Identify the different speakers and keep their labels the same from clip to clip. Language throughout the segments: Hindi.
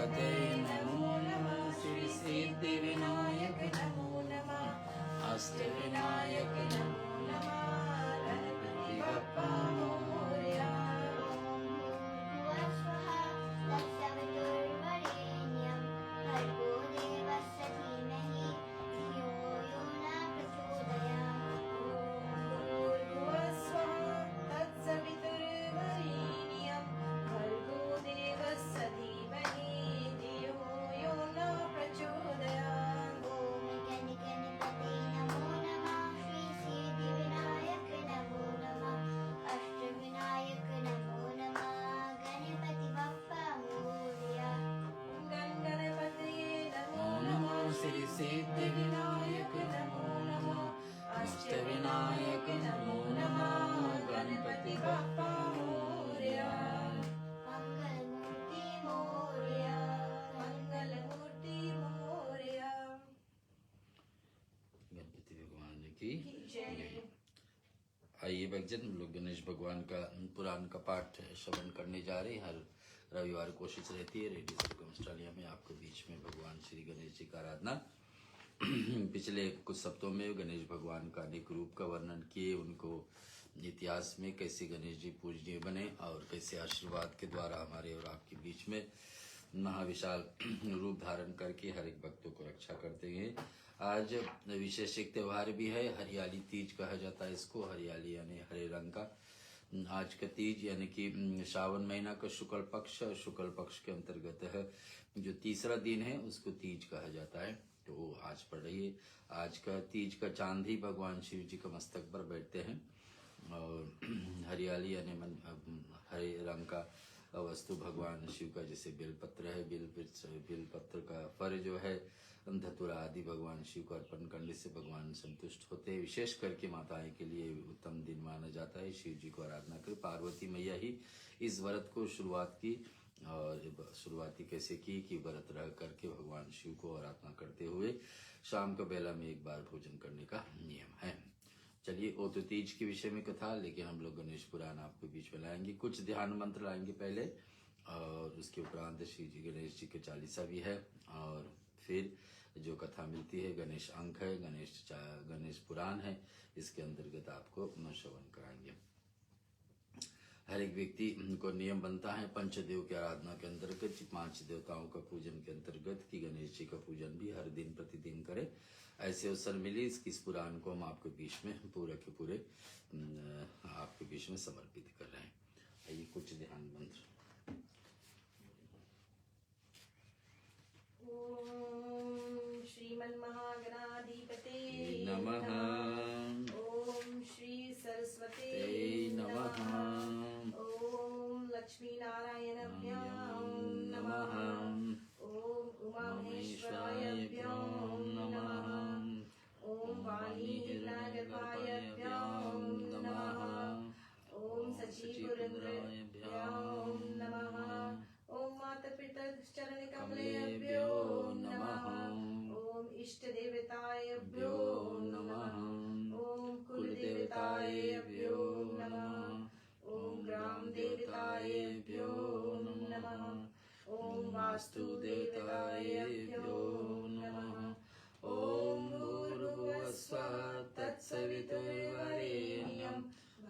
Speaker 1: गणपते नमो नमः। श्री सिद्धि विनायक नमो नमः। अष्टविनायक नमो नमः। गणपति बप्पा मोरया। श्री सिद्धि विनायक नमो नमः। अष्टविनायक नमो नमः। गणपति बप्पा मोरया। मंगलमूर्ति मोरया। मंगलमूर्ति मोरया। गणपति भगवान की जय। आइए भक्तजन, हम लोग गणेश भगवान का पुराण का पाठ श्रवण करने जा रहे हैं। हर रविवार कोशिश रहती है रेडियो सरगम ऑस्ट्रेलिया में आपको बीच में भगवान श्री गणेश जी का आराधना। पिछले कुछ हफ्तों में गणेश भगवान का अनेक रूप का वर्णन किए, उनको इतिहास में कैसे गणेश जी पूजनीय बने और कैसे आशीर्वाद के द्वारा हमारे और आपके बीच में महाविशाल रूप धारण करके हर एक भक्तों को रक्षा करते हैं। आज विशेष एक त्योहार भी है, हरियाली तीज कहा जाता है इसको। हरियाली यानी हरे रंग का। आज का तीज यानी कि श्रावण महीना का शुक्ल पक्ष के अंतर्गत है जो तीसरा दिन है उसको तीज कहा जाता है। तो आज पड़ रही है। आज का तीज का चांद ही भगवान शिव जी का मस्तक पर बैठते हैं और हरियाली यानी हरे रंग का वस्तु भगवान शिव का जैसे बेलपत्र है, बेलपत्र का फल जो है धतूरा आदि भगवान शिव को अर्पण करने से भगवान संतुष्ट होते हैं। विशेष करके माताएं के लिए उत्तम दिन माना जाता है। शिव जी को आराधना कर पार्वती मैया ही इस व्रत को शुरुआत की और शुरुआती कैसे की कि व्रत रह करके भगवान शिव को आराधना करते हुए शाम का बेला में एक बार भोजन करने का नियम है। चलिए वो तो तीज के विषय में कथा, लेकिन हम लोग गणेश पुराण आपके बीच में लाएंगे। कुछ ध्यान मंत्र लाएंगे पहले और उसके उपरांत श्री जी गणेश जी के चालीसा भी है और फिर जो कथा मिलती है गणेश अंक है, गणेश पुराण है, इसके अंतर्गत आपको श्रवण कराएंगे। हर एक व्यक्ति को नियम बनता है पंचदेव की आराधना के अंतर्गत 5 देवताओं का पूजन के अंतर्गत कि गणेश जी का पूजन भी हर दिन प्रतिदिन करें। ऐसे अवसर मिले इस पुराण को हम आपके बीच में पूरे के पूरे आपके बीच में समर्पित कर रहे हैं। आइए कुछ ध्यान मंत्र।
Speaker 2: ओम श्रीमन्महागणाधिपते
Speaker 1: नमः।
Speaker 2: ओम श्री सरस्वते
Speaker 1: नमः।
Speaker 2: ओम लक्ष्मी नारायणाभ्यां नमः। ओम उमामहेश्वराभ्यां नमः। ओम वाणी हिरण्यगर्भाभ्यां नमः। ओम सचिवरुद्राभ्यां नमः। ओम माता पिता चरण कमलेभ्यो नमः। ओम इष्ट देवताभ्यो नमः। ओम कुल देवताभ्यो नमः। ओम ग्राम देवताभ्यो नमः। ओम वास्तु देवताभ्यो नमः। ओम भूर्भुवस्सुवः तत्सवितुर्वरेण्यं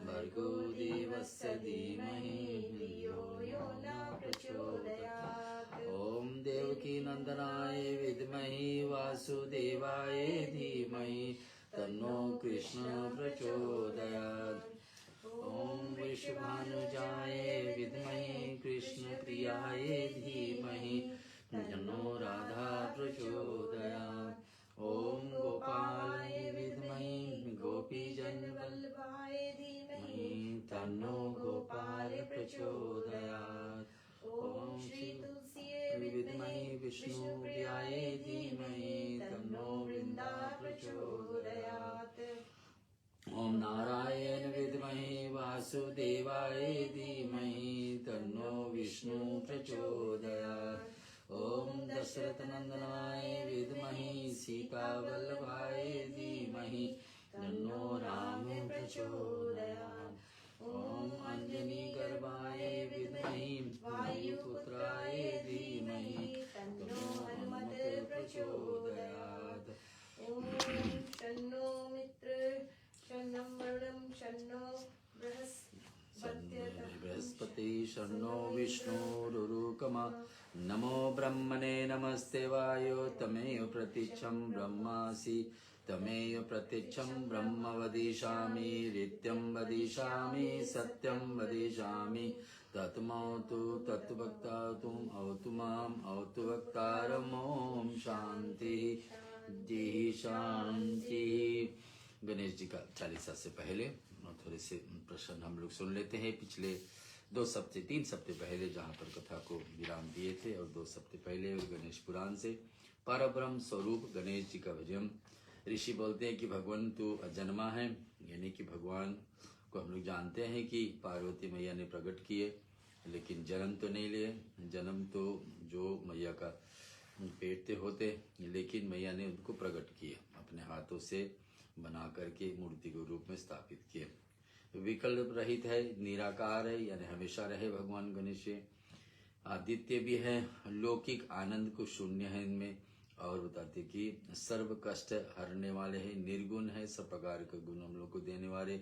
Speaker 2: भर्गो देवस्य धीमहि धियो यो न प्रचोदयात्।
Speaker 1: ओम देवकी नंदनाय विद्महे वासुदेवाय धीमहि तन्नो कृष्ण प्रचोदयात्। ओम वृषभानुजाय विद्महे कृष्ण प्रियाय धीमहि तन्नो राधा प्रचोदयात्। ओम गोपालाय विद्महे गोपीजन
Speaker 2: वल्लभाय धीमहि
Speaker 1: तन्नो गोपाल प्रचोदयात्।
Speaker 2: ओम श्री तुलसी
Speaker 1: विद्महे विष्णुप्रियाय धीमहि तन्नो वृंदा प्रचोदयात्। ओम नारायण विद्महे वासुदेवाय धीमहि तन्नो विष्णु प्रचोदयात्। ओम दशरथ नंदनाय विद्महे सीतावल्लभाय धीमहि तन्नो राम प्रचोदयात्। ओम अंजनी गर्भाय विद्महे वायुपुत्राय धीमहि शन्नो विष्णुरुरुकमा नमो ब्रह्मणे नमस्ते वायो तमेव प्रतीक्षं ब्रह्मासि तमेव प्रतीक्षं ब्रह्म वदिष्यामि नित्यं वदिष्यामि सत्यं वदिष्यामि तत्मौतु तत्वक्तातुम् अवतु माम् अवतु वक्तारम् ॐ शांति शांति। गणेश जी का चालीसा से पहले थोड़े से प्रश्न हम लोग सुन लेते हैं। पिछले 3 सप्ताह पहले जहाँ पर कथा को विराम दिए थे और 2 सप्ताह पहले गणेश पुराण से परब्रह्म स्वरूप गणेश जी का भजन। ऋषि बोलते हैं कि भगवान तू अजन्मा है, यानी कि भगवान को हम लोग जानते हैं कि पार्वती मैया ने प्रकट किए, लेकिन जन्म तो नहीं लिए। जन्म तो जो मैया का पेट से होते, लेकिन मैया ने उनको प्रकट किए, अपने हाथों से बना करके मूर्ति के रूप में स्थापित किए। विकल्प रहित है, निराकार है, यानी हमेशा रहे भगवान गणेश। आदित्य भी है, लौकिक आनंद को शून्य है इनमें, और बताते कि सर्व कष्ट हरने वाले हैं, निर्गुण है, सब प्रकार के गुण हम लोग को देने वाले,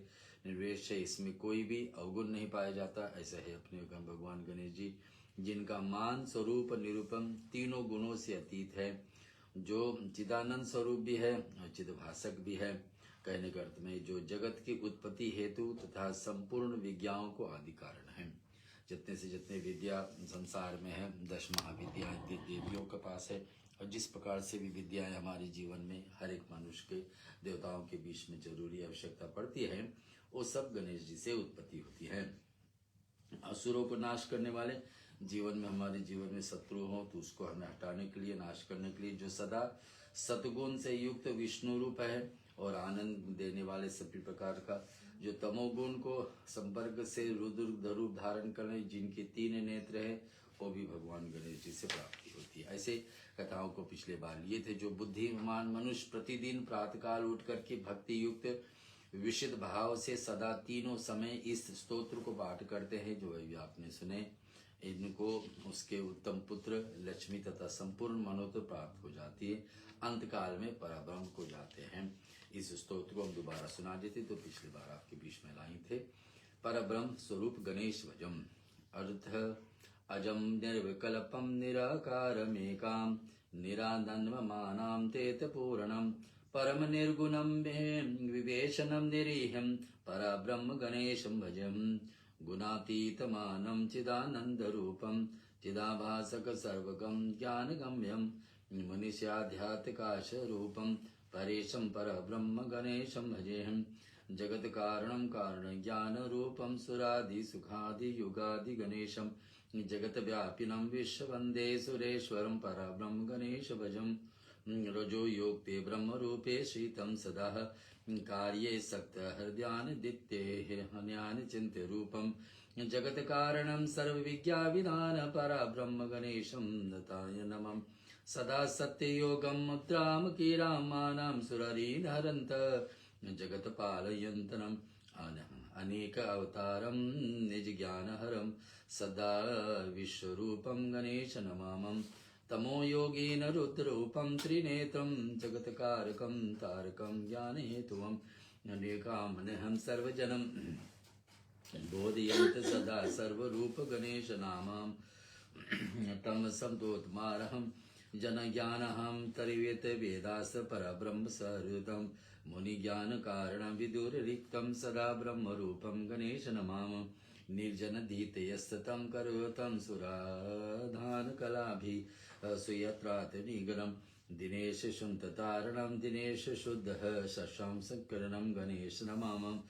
Speaker 1: निर्वेश है, इसमें कोई भी अवगुण नहीं पाया जाता। ऐसा है अपने भगवान गणेश जी, जिनका मान स्वरूप निरूपम तीनों गुणों से अतीत है, जो चिदानंद स्वरूप भी है और चिदभासक भी है। कहने के अर्थ में जो जगत की उत्पत्ति हेतु तथा संपूर्ण विज्ञाओं को आदि कारण है। जितने से जितने विद्या संसार में है, 10 महाविद्याएं देवियों के पास है, और जिस प्रकार से भी विद्याएं हमारे जीवन में हर एक मनुष्य के देवताओं के बीच में जरूरी आवश्यकता पड़ती है, वो सब गणेश जी से उत्पत्ति होती है। असुरों को नाश करने वाले, जीवन में हमारे जीवन में शत्रु हो तो उसको हमें हटाने के लिए, नाश करने के लिए, जो सदा सतगुण से युक्त विष्णु रूप है, और आनंद देने वाले सभी प्रकार का, जो तमोगुण को संपर्क से रुद्र रूप धारण करने, जिनके 3 नेत्र है, वो भी भगवान गणेश जी से प्राप्ति होती है। ऐसे कथाओं को पिछले बार लिए थे। जो बुद्धिमान मनुष्य प्रतिदिन प्रातःकाल उठ करके भक्ति युक्त विशुद्ध भाव से सदा तीनों समय इस स्तोत्र को पाठ करते हैं, जो अभी आपने सुने, इनको उसके उत्तम पुत्र लक्ष्मी तथा संपूर्ण मनोरथ प्राप्त हो जाती है, अंत काल में पराब्रह्म को जाते हैं। इस स्तोत्र को हम दोबारा सुना देते, तो पिछली बार आपके बीच में लाई थे। परब्रह्म स्वरूप गणेश भजम, अर्थ अजम निर्विकल्पम निराकारमेकां निरानन्वमानां तेतपूर्णं परम निर्गुणं विवेशनं निरीहं परब्रह्म गणेशं भजम्। गुणातीतमानं चिदानन्दरूपं चिदाभासक सर्वगं ज्ञानगम्यं मनीष्याध्यात्मिकाशरूपं परेशं परब्रह्म गणेशं भजेऽहं। जगत्कारणं कारणज्ञानरूपं सुरादिसुखादियुगादि गणेशं जगत्व्यापिनं विश्ववन्दे सुरेश्वरं परब्रह्म गणेश भजम्। रजो योक्ते ब्रह्मरूपे श्रितं सदा कार्ये सक्त हृदयानिदित्ये हन्यानि चिन्त्य रूपं जगत्कारणं सर्वविद्याविधान परब्रह्म गणेशं दत्ताय नमः। सदा सत्ययोगं मुद्रां कीरामानां सुररीन् हरन्त जगत्पालयन्तनं अनेक अवतारं निजज्ञानहरं सदा विश्वरूपं गणेश नमामः। तमो योगेन रुद्ररूपं त्रिनेत्रं जगत्कारकं तारकं ज्ञानहेतुवं अनेकामनहं सर्वजनं बोधयन्त सदा सर्वरूप गणेश नामं तं संतोत्मारहं जनज्ञानहं तर्वेत वेदास परब्रह्म सहृतं मुनिज्ञानकारणं विदुररिक्तं सदा ब्रह्मरूपं गणेश नमामः। निर्जनधीतयस्ततं करोतं सुराधानकलाभिः सुयत्रात् निगरं दिनेश शुन्ततारणं दिनेश शुद्धः शशं संकरणं गणेश नमामः।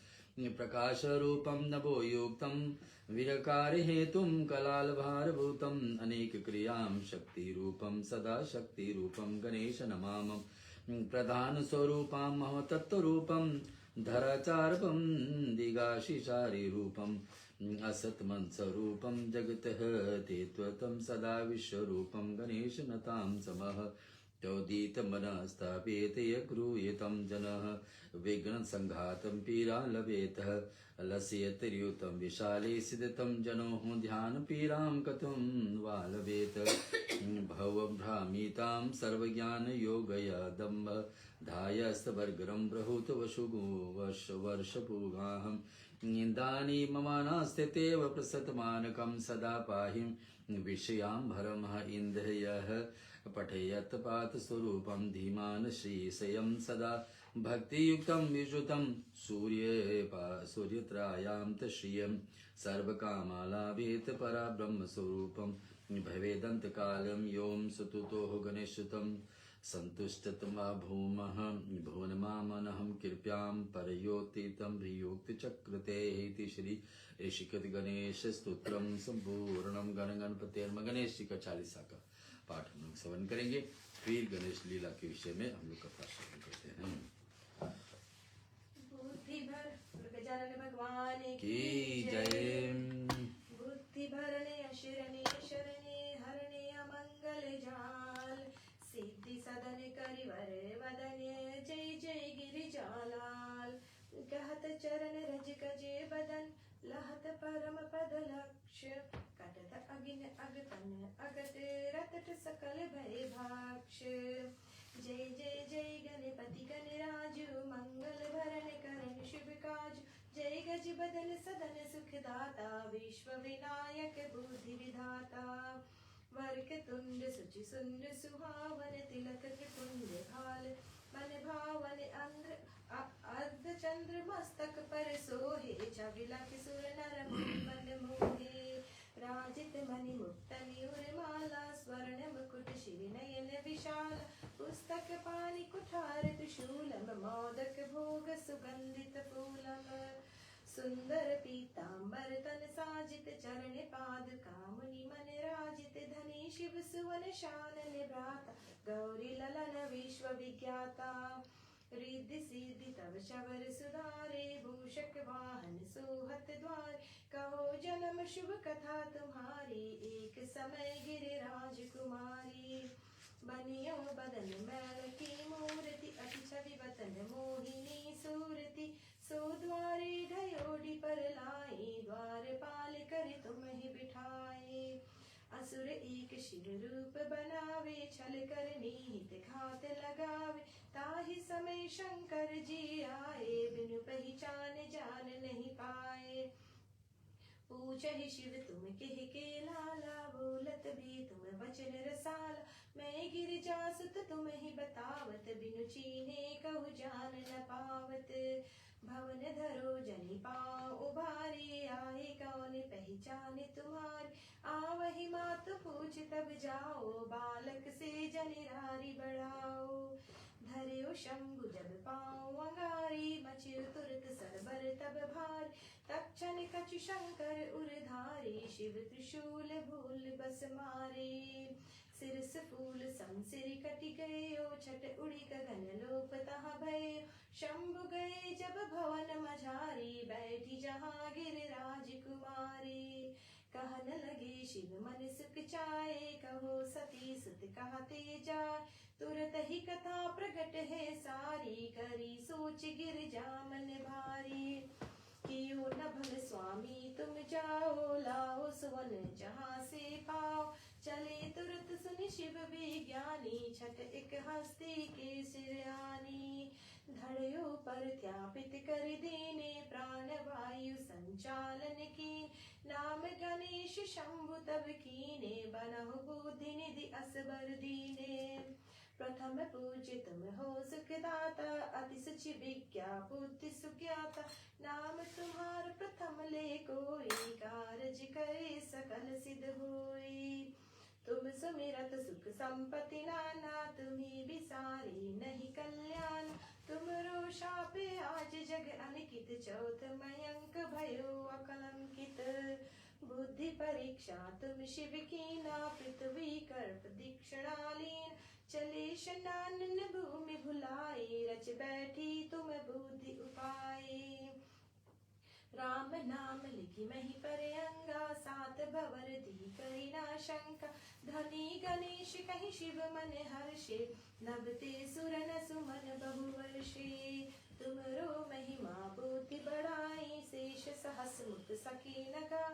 Speaker 1: प्रकाशरूपं नभोयुक्तं विरकारहेतुं कलालभारभूतम् अनेकक्रियां शक्तिरूपं सदा शक्तिरूपं गणेश नमामः। प्रधानस्वरूपं महतत्त्वरूपं धराचारपं दिगाशिशारिरूपं असत्मन्स्वरूपं जगतः ते त्वतं सदा विश्वरूपं गणेश नतां समः। चोदितमनस्तापेत यक्रूयतं जनः विघ्नसङ्घातं पीडा लभेतः लस्यतिर्युतं विशाले सिद्धतं जनो ध्यानपीडां कथं वा लभेत। भवभ्रामितां सर्वज्ञानयोगया दम्भ धायस्तवर्गरं बृहूत वशुगो वर्षपूगाहं निन्दानि ममानास्त्यतेव प्रसतमानकं सदा पाहि विषयाम्भरं इन्द्रियः पठयत् पातस्वरूपं धीमान् श्रीशयं सदा भक्तियुक्तं विश्रुतं सूर्यत्रायां च श्रियं सर्वकामालाभेत पराब्रह्मस्वरूपं भवेदन्तकालं यों सुतुतोः गणेशुतं सन्तुष्टतमा भूमः भुवनमामनहं कृप्यां परयोतीतं ह्रियोक्तिचक्रते इति श्री ऋषिकृत गणेश स्तोत्रम संपूर्णम गणपतेर्म गणेश जी का 40 का पाठ हम लोग श्रवण करेंगे। फिर गणेश लीला के विषय में हम लोग कथा श्रवण करते हैं।
Speaker 2: बुद्धि भर गजानन भगवान
Speaker 1: की जय।
Speaker 2: बुद्धि भरने अशरणे शरणे हरणे अमंगल जाल सिद्धि सदन करिवर वदने जय जय गिरिजालाल कहत चरण रज गजे बदन लहत परम पद लक्ष्य कटत अगिन अगतन अगत रतट सकल भय भाक्ष जय जय जय गणपति गणराजु मंगल भरण करण शुभ काज जय गज बदन सदन सुखदाता विश्व विनायक बुद्धि विधाता वर्क तुंड सुचि सुंद सुहावन तिलक त्रिपुंड भाल मन भावन अर्ध चंद्र मस्तक पर सोहे छबिलक सुर नर मन मोहे राजित मणि मुक्त मयूर माला स्वर्ण मुकुट श्री नयन विशाल पुस्तक पाणि कुठार त्रिशूलम मोदक भोग सुगंधित फूलम सुंदर पीतांबर तन साजित चरण पादुका मुनि मन राजित धनी शिव सुवन शान निभ्राता गौरी ललन विश्व विज्ञाता रिद्धि सिद्धि तव शबर सुधारे भूषक वाहन सोहत द्वार कहो जन्म शुभ कथा तुम्हारी एक समय गिरिराज कुमारी बनियो बदन मैल की मूर्ति अति छवि बतन मोहिनी सूरति सो द्वारे ढयोडी पर लाई द्वार पाल कर तुम ही बिठाए असुर एक शिव रूप बनावे छल कर निहित घात लगावे ताहि समय शंकर जी आए बिनु पहचान जान नहीं पाए पूछहि शिव तुम के लाला बोलत भी तुम वचन रसाला मैं गिरिजासुत तुम ही बतावत बिनु चीन्हे कहु जान न पावत भवन धरो जनि पाओ उभारी आए कौन पहचाने तुम्हारी आवहि मात पूछ तब जाओ बालक से जनिरारी बढ़ाओ धर्यो शंभु जब पाओ अंगारी मचियो तुरत सरबर तब भार तक्षण कछु शंकर उरधारी शिव त्रिशूल भूल बस मारे सिरस फूल समसिर कटि गए ओ छट उड़ी गगन लोप तहाँ भय शंभु गए जब भवन मझारी बैठी जहाँ गिरिराज कुमारी कहन लगे शिव मन सुख चाहे कहो सती सुत कहते जाए तुरत ही कथा प्रगट है सारी करी सोच गिरजा मन भारी कियो न भल स्वामी तुम जाओ लाओ सुवन जहाँ से पाओ चले तुरंत सुनि शिव विज्ञानी छठ एक हस्ती के सिर आनी धड़यो पर त्यापित कर देने प्राण वायु संचालन की नाम गणेश शंभु तब कीने बनहु बुद्धि निधि असबर दीने प्रथम पूज्य तुम हो सुखदाता अति सुचि विज्ञा बुद्धि सुज्ञाता नाम तुम्हार प्रथम ले कोई कारज करे सकल सिद्ध होई तुम सुमिरत सुख संपत्ति नाना तुम्ही बिसारी नहीं कल्याण तुम रो शापे आज जग अनिकित चौथ मयंक भयो अकलंकित बुद्धि परीक्षा तुम शिव की ना पृथ्वी कर्प दीक्षणालीन चले शनानन भूमि भुलाई रच बैठी तुम बुद्धि उपाय राम नाम लिखी मही पर अंगा सात भवर दी करी ना शंका धनी गणेश कहीं शिव मन हर्षे नभते सुरन सुमन बहुवर्षे तुमरो महिमा बुद्धि बढ़ाई शेष सहस मुख सकी नगा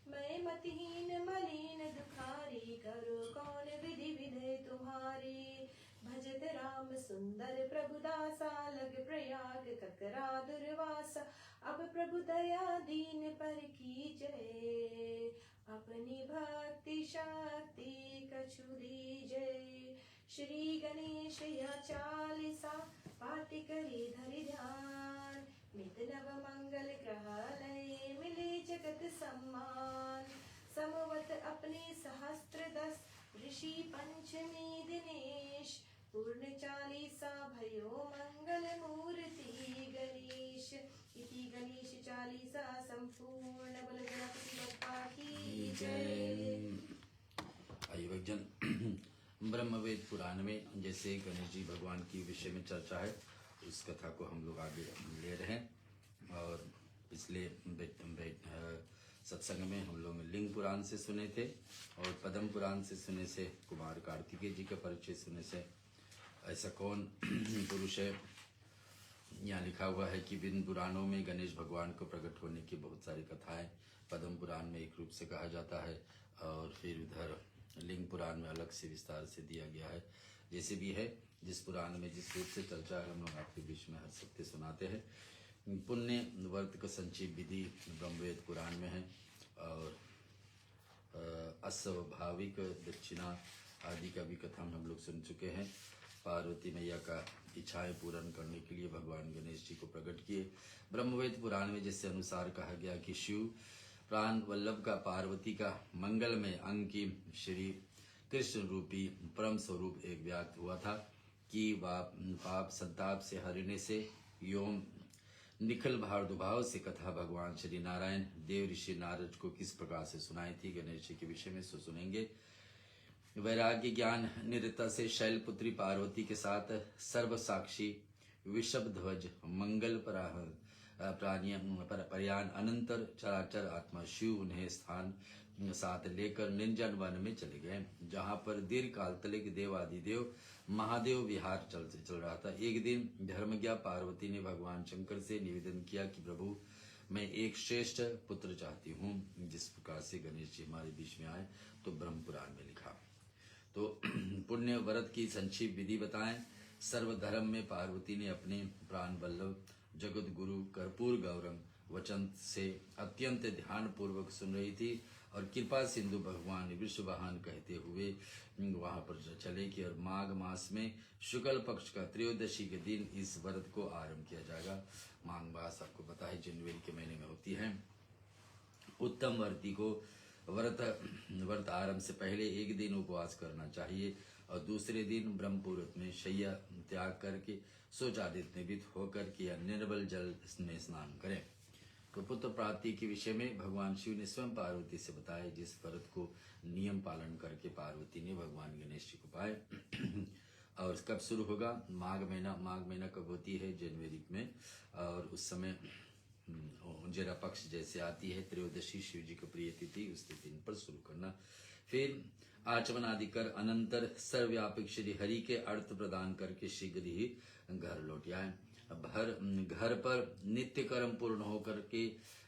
Speaker 2: मैं मतिहीन मलिन दुखारी करो कौन विधि विधे तुम्हारी भजत राम सुंदर प्रभु दासा लग प्रयाग ककरा दुर्वासा अब प्रभु दया दीन पर कीजय अपनी भक्ति शक्ति कछु दीजय श्री गणेश या चालीसा पाठ करी धरि ध्यान नित नव मंगल ग्रह लय मिले जगत सम्मान समवत अपने सहस्त्र दस ऋषि पंचमी दिनेश पूर्ण चालीसा भयो मंगल मूर्ति गणेश इति गणेश चालीसा संपूर्ण बल गणपति बप्पा की जय।
Speaker 1: आइए भक्तजन, ब्रह्मवेद पुराण में जैसे गणेश जी भगवान की विषय में चर्चा है, उस कथा को हम लोग आगे ले रहे हैं। और पिछले सत्संग में हम लोग लिंग पुराण से सुने थे और पद्म पुराण से सुने से कुमार कार्तिकेय जी का परिचय सुने से ऐसा कौन पुरुष है। यहाँ लिखा हुआ है कि विभिन्न पुराणों में गणेश भगवान को प्रकट होने की बहुत सारी कथाएं पद्म पुराण में एक रूप से कहा जाता है और फिर उधर लिंग पुराण में अलग से विस्तार से दिया गया है। जैसे भी है, जिस पुराण में जिस रूप से चर्चा है हम लोग आपके बीच में हर सत्य सुनाते हैं। पुण्य व्रत का संक्षिप्त विधि ब्रह्मवेद पुराण में है और अस्वाभाविक दक्षिणा आदि का भी कथा हम लोग सुन चुके हैं। पार्वती मैया का इच्छाएं पूर्ण करने के लिए भगवान गणेश जी को प्रकट किए। ब्रह्मवेद पुराण में जिससे अनुसार कहा गया कि शिव प्राण वल्लभ का पार्वती का मंगल में अंकिम श्री कृष्ण रूपी परम स्वरूप एक व्याप्त हुआ था कि पाप संताप से हरने से योम निखिल भारदुभाव से कथा भगवान श्री नारायण देव ऋषि नारद को किस प्रकार से सुनाई थी। गणेश जी के विषय में सुनेंगे। वैराग्य ज्ञान निरता से शैलपुत्री पार्वती के साथ सर्व साक्षी विषभ ध्वज मंगल प्रयाण अनंतर चराचर आत्मा शिव उन्हें स्थान साथ लेकर निर्जन वन में चले गए, जहाँ पर दीर्घ काल तक देवादिदेव महादेव विहार चल रहा था। एक दिन धर्मज्ञा पार्वती ने भगवान शंकर से निवेदन किया कि प्रभु, मैं एक श्रेष्ठ पुत्र चाहती हूँ। जिस प्रकार से गणेश जी हमारे बीच में आए तो ब्रह्म पुराण में लिखा। तो पुण्य व्रत की संक्षिप्त विधि बताएं। सर्वधर्म में पार्वती ने अपने प्राण वल्लभ जगत गुरु कर्पूर गौरम वचन से अत्यंत ध्यान पूर्वक सुन रही थी और कृपा सिंधु भगवान विश्ववाहन कहते हुए वहां पर चले कि और माघ मास में शुक्ल पक्ष का त्रयोदशी के दिन इस व्रत को आरंभ किया जाएगा। माघ मास आपको पता है जनवरी के महीने में होती है। उत्तम व्रती को व्रत आरंभ से पहले एक दिन उपवास करना चाहिए और दूसरे दिन ब्रह्म मुहूर्त में शैया त्याग करके शौचादित होकर के या निर्मल जल में स्नान करें। तो पुत्र प्राप्ति के विषय में भगवान शिव ने स्वयं पार्वती से बताया, जिस व्रत को नियम पालन करके पार्वती ने भगवान गणेश जी को पाए। और कब शुरू होगा? माघ महीना कब होती है? जनवरी में। और उस समय उंजेरा पक्ष जैसे आती है त्रयोदशी शिव जी की प्रिय तिथि, उस तिथि पर शुरू करना। फिर आचमन आदि कर अनंतर सर्वव्यापक श्री हरि के अर्थ प्रदान करके शीघ्र ही घर लौट आए। घर पर नित्य कर्म पूर्ण होकर के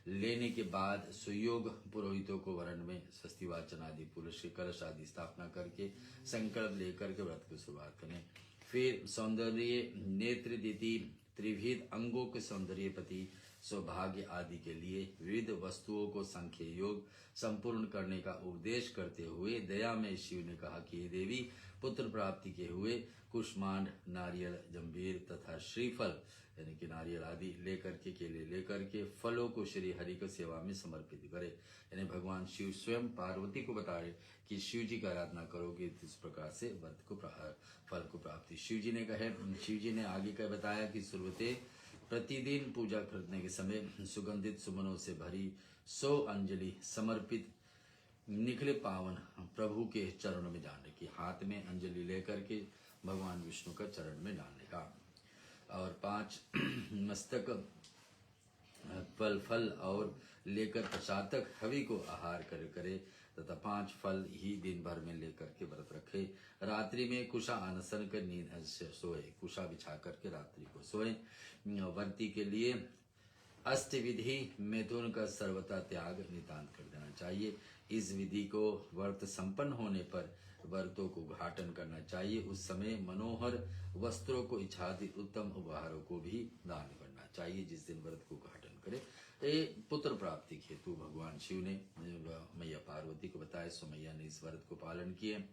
Speaker 1: लेने के बाद सुयोग पुरोहितों को वर्ण में स्वस्ति वाचन आदि पुरुष के कलश आदि स्थापना करके संकल्प लेकर के व्रत की शुरुआत करें। फिर सौंदर्य नेत्र दीति त्रिविध अंगों के सौंदर्य प्रति सौभाग्य आदि के लिए विविध वस्तुओं को संख्य योग संपूर्ण करने का उपदेश करते हुए दया में शिव ने कहा कि देवी, पुत्र प्राप्ति के हुए कुष्मांड नारियल जंबीर तथा श्रीफल यानी कि नारियल आदि लेकर के केले लेकर के फलों को श्री हरि को सेवा में समर्पित करे। यानी भगवान शिव स्वयं पार्वती को बताए कि शिव जी की आराधना करोगे तो इस प्रकार से व्रत को फल को प्राप्ति। शिव जी ने आगे का बताया कि शुरुते प्रतिदिन पूजा करने के समय सुगंधित सुमनों से भरी 100 अंजलि समर्पित निखले पावन प्रभु के चरणों में डालने की, हाथ में अंजलि लेकर के भगवान विष्णु का चरण में डालने का। और 5 मस्तक फल और लेकर प्रसाद तक हवि को आहार करे तथा 5 फल ही दिन भर में लेकर के व्रत रखे। रात्रि में कुशा अनशन कर नींद से सोए, कुशा बिछा करके रात्रि को सोए। व्रती के लिए अष्टविधि मैथुन का सर्वथा त्याग नितांत कर देना चाहिए। इस विधि को व्रत संपन्न होने पर व्रतों को घाटन करना चाहिए। उस समय मनोहर वस्त्रों को इच्छादि उत्तम उपहारों को भी दान करना चाहिए। जिस दिन व्रत को घाटन करे ये पुत्र प्राप्ति के हेतु भगवान शिव ने मैया पार्वती को बताया, सो मैया ने इस व्रत को पालन किए।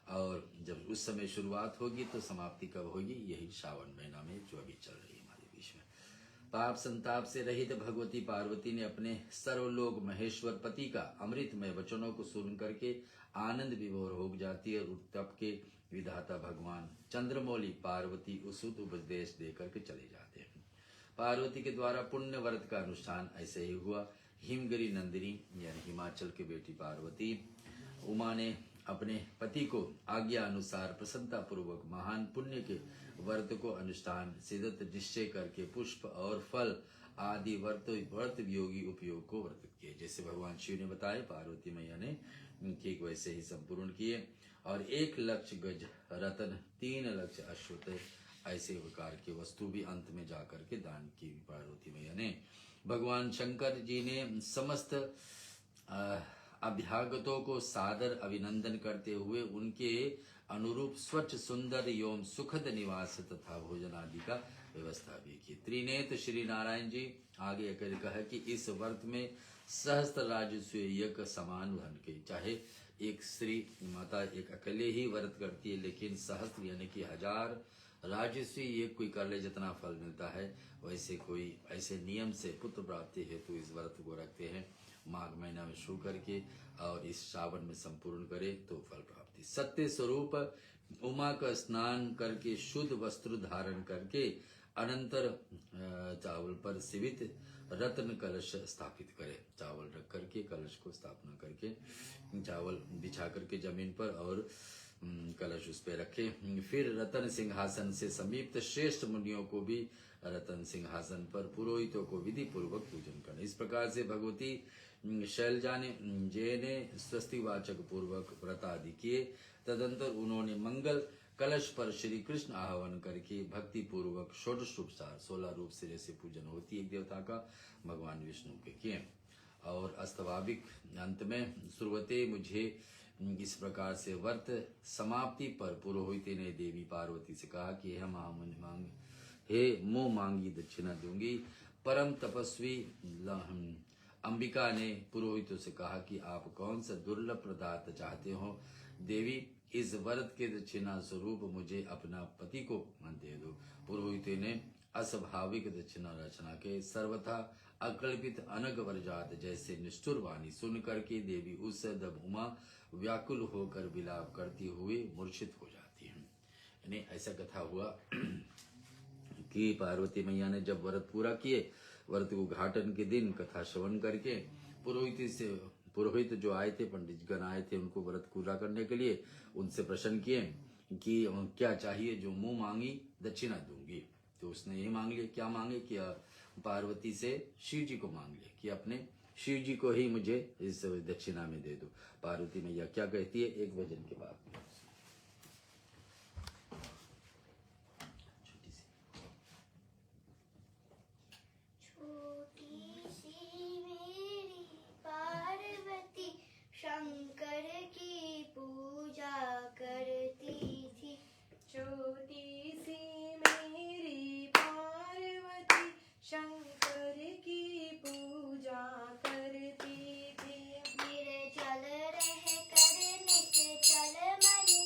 Speaker 1: और जब उस समय शुरुआत होगी तो समाप्ति कब होगी, यही श्रावण महीना में जो अभी चल रही है हमारे बीच में। पाप संताप से रहित भगवती पार्वती ने अपने सर्वलोक महेश्वर पति का अमृतमय वचनों को सुन करके आनंद विभोर हो जाती है। और तप के विधाता भगवान चंद्रमौली पार्वती उसूत उपदेश देकर के चले जाते हैं। पार्वती के द्वारा पुण्य व्रत का अनुष्ठान ऐसे ही हुआ। हिमगिरी नंदिनी यानी हिमाचल की बेटी पार्वती उमा ने अपने पति को आज्ञा अनुसार प्रसन्नता पूर्वक महान पुण्य के व्रत को अनुष्ठान सिद्धत निश्चय करके पुष्प और फल आदि व्रत योगी उपयोग को व्रत किए। जैसे भगवान शिव ने बताया, पार्वती मैया ने ठीक वैसे ही संपूर्ण किए। और 1 लक्ष गज रतन, 3 लक्ष अश्वत्थ ऐसे प्रकार की वस्तु भी अंत में जाकर के दान की पार्वती मैया ने। भगवान शंकर जी ने समस्त अभ्यागतों को सादर अभिनंदन करते हुए उनके अनुरूप स्वच्छ सुंदर एवं सुखद निवास तथा भोजन आदि का व्यवस्था भी की। त्रिनेत्र श्री नारायण जी आगे कहा कि इस व्रत में सहस्त्र राजस्व यज्ञ समान धन के, चाहे एक स्त्री माता एक अकेले ही व्रत करती है, लेकिन सहस्त्र यानी कि 1000 राजस्व यज्ञ कोई कर ले जितना फल मिलता है, वैसे कोई ऐसे नियम से पुत्र प्राप्ति हेतु इस व्रत को रखते हैं। माघ महीना में शुरू करके और इस श्रावण में संपूर्ण करे तो फल प्राप्ति। सत्य स्वरूप उमा का स्नान करके शुद्ध वस्त्र धारण करके अनंतर चावल पर सीवित रत्न कलश स्थापित करे। चावल रख करके कलश को स्थापना करके चावल बिछा करके जमीन पर और कलश उस पर रखे। फिर रतन सिंहासन से समीप श्रेष्ठ मुनियों को भी रतन सिंहासन पर पुरोहितों को विधि पूर्वक पूजन करना। इस प्रकार से भगवती शैलजा ने स्वस्ति वाचक पूर्वक व्रत आदि किए। तदंतर उन्होंने मंगल कलश पर श्री कृष्ण आह्वान करके भक्ति पूर्वक षोडश उपचार 16 रूप से जैसे पूजन होती है एक देवता का, भगवान विष्णु के किए। और अस्तवाभिक अंत में शुरुआते मुझे इस प्रकार से व्रत समाप्ति पर पुरोहित ने देवी पार्वती से कहा कि हे मुंह मांगी दक्षिणा दूंगी। परम तपस्वी अंबिका ने पुरोहितों से कहा कि आप कौन सा दुर्लभ पदार्थ चाहते हो। देवी इस व्रत के दक्षिणा स्वरूप मुझे अपना पति को दे दो। पुरोहित ने अस्वाभाविक दक्षिणा रचना के सर्वथा अकल्पित अनग वरजात जैसे निष्ठुर वाणी सुन करके देवी उस दब उमा व्याकुल होकर विलाप करती हुई मूर्छित हो जाती है। यानी ऐसा कथा हुआ कि पार्वती मैया ने जब व्रत पूरा किए, व्रत को घाटन के दिन कथा श्रवण करके पुरोहित जो आए थे, पंडित गण आए थे उनको व्रत पूरा करने के लिए, उनसे प्रश्न किए कि क्या चाहिए, जो मुंह मांगी दक्षिणा दूंगी। तो उसने ये मांग लिया, क्या मांगे कि पार्वती से शिव जी को मांग लिया कि अपने शिव जी को ही मुझे इस दक्षिणा में दे दो। पार्वती मैया क्या कहती है, एक भजन के बाद।
Speaker 3: शंकर की पूजा करती थी।
Speaker 2: छोटी सी मेरी पार्वती शंकर की पूजा करती थी।
Speaker 3: निर्जल रह कर निश्चल मन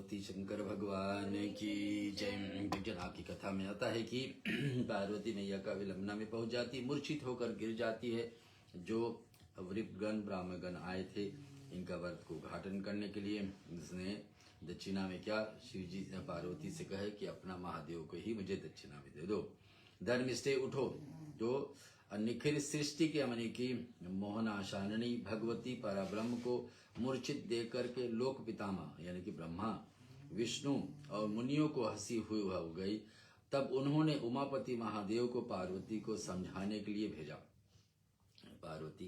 Speaker 1: पार्वती शंकर भगवान की जय। विज्ञान की कथा में आता है कि पार्वती मैया का विलंबना में पहुंच जाती, मूर्छित होकर गिर जाती है। जो वृपगण ब्राह्मणगण आए थे इनका व्रत को घाटन करने के लिए, इसने दक्षिणा में क्या शिव जी ने पार्वती से कहे कि अपना महादेव को ही मुझे दक्षिणा में दे दो। धर्मिष्ठे उठो। तो निखिल सृष्टि के अमनि की मोहनाशाननी भगवती परब्रह्म को मूर्छित देख करके लोक पितामह यानी कि ब्रह्मा, विष्णु और मुनियों को हंसी हुई हो गई। तब उन्होंने उमापति महादेव को पार्वती को समझाने के लिए भेजा। पार्वती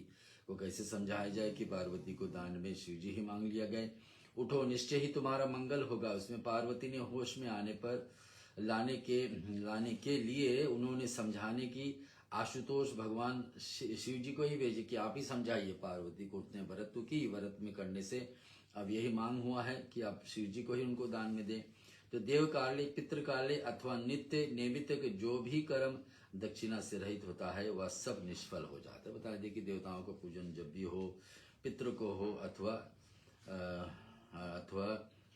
Speaker 1: को कैसे समझाया जाए कि पार्वती को दान में शिव जी ही मांग लिया गए। उठो, निश्चय ही तुम्हारा मंगल होगा। उसमें पार्वती ने होश में आने पर लाने के लिए उन्होंने समझाने की आशुतोष भगवान शिव जी को ही भेजे कि आप ही समझाइए पार्वती को। उसने व्रत तो की, व्रत में करने से अब यही मांग हुआ है कि आप शिव जी को ही उनको दान में दें। तो देव कार्य, पितृ कार्य अथवा नित्य नैमित्तिक जो भी कर्म दक्षिणा से रहित होता है वह सब निष्फल हो जाता है। बता दें कि देवताओं का पूजन जब भी हो, पितृ को हो अथवा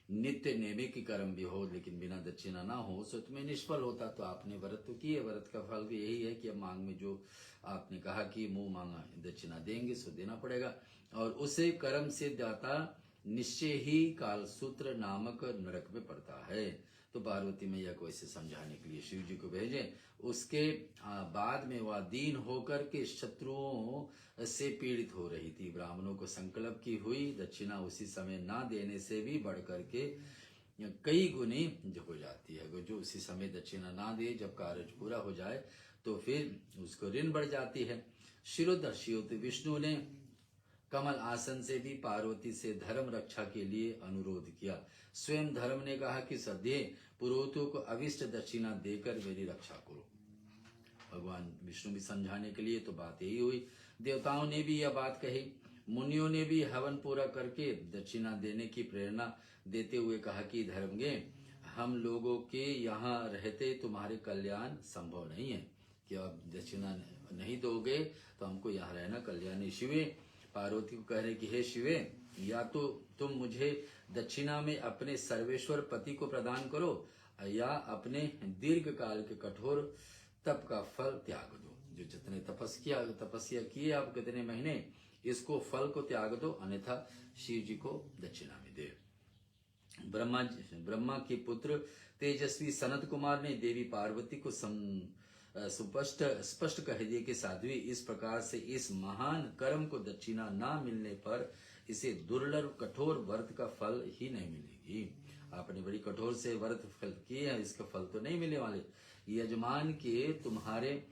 Speaker 1: नित्य नैमित्तिक कर्म भी हो, लेकिन बिना दक्षिणा ना हो सच में निष्फल होता। तो आपने व्रत तो किए, व्रत का फल भी यही है कि अब मांग में जो आपने कहा कि मुंह मांगा दक्षिणा देंगे सो देना पड़ेगा। और उसे कर्म से दाता निश्चय ही कालसूत्र नामक नरक में पड़ता है। तो पार्वती मैया को इसे समझाने के लिए शिव जी को भेजे। उसके बाद में वह दीन होकर के शत्रुओं से पीड़ित हो रही थी। ब्राह्मणों को संकल्प की हुई दक्षिणा उसी समय ना देने से भी बढ़ करके कई गुनी हो जाती है। जो उसी समय दक्षिणा ना दे, जब कार्य पूरा हो जाए तो फिर उसको ऋण बढ़ जाती है। शिरोदर्शियों विष्णु ने कमल आसन से भी पार्वती से धर्म रक्षा के लिए अनुरोध किया। स्वयं धर्म ने कहा कि सदैव पुरोहितों को अविष्ट दक्षिणा देकर मेरी रक्षा करो। भगवान विष्णु भी समझाने के लिए तो बात यही हुई। देवताओं ने भी यह बात कही। मुनियों ने भी हवन पूरा करके दक्षिणा देने की प्रेरणा देते हुए कहा कि धर्मज्ञ, हम लोगों के यहाँ रहते तुम्हारे कल्याण संभव नहीं है कि आप दक्षिणा नहीं दोगे तो हमको यहाँ रहना कल्याण नहीं। शिवे पार्वती को कह रहे कि हे शिवे, या तो तुम मुझे दक्षिणा में अपने सर्वेश्वर पति को प्रदान करो या अपने दीर्घ काल के कठोर तप का फल त्याग दो। जो जितने तपस्या किए आप कितने महीने, इसको फल को त्याग दो, अन्यथा शिव जी को दक्षिणा में दे। ब्रह्मा के पुत्र तेजस्वी सनत कुमार ने देवी पार्वती को स्पष्ट कह दिए कि साध्वी, इस प्रकार से इस महान कर्म को दक्षिणा ना मिलने पर इसे दुर्लभ कठोर व्रत का फल ही नहीं मिलेगी। आपने बड़ी कठोर से व्रत फल किए हैं, इसका फल तो नहीं मिलने वाले। यजमान के तुम्हारे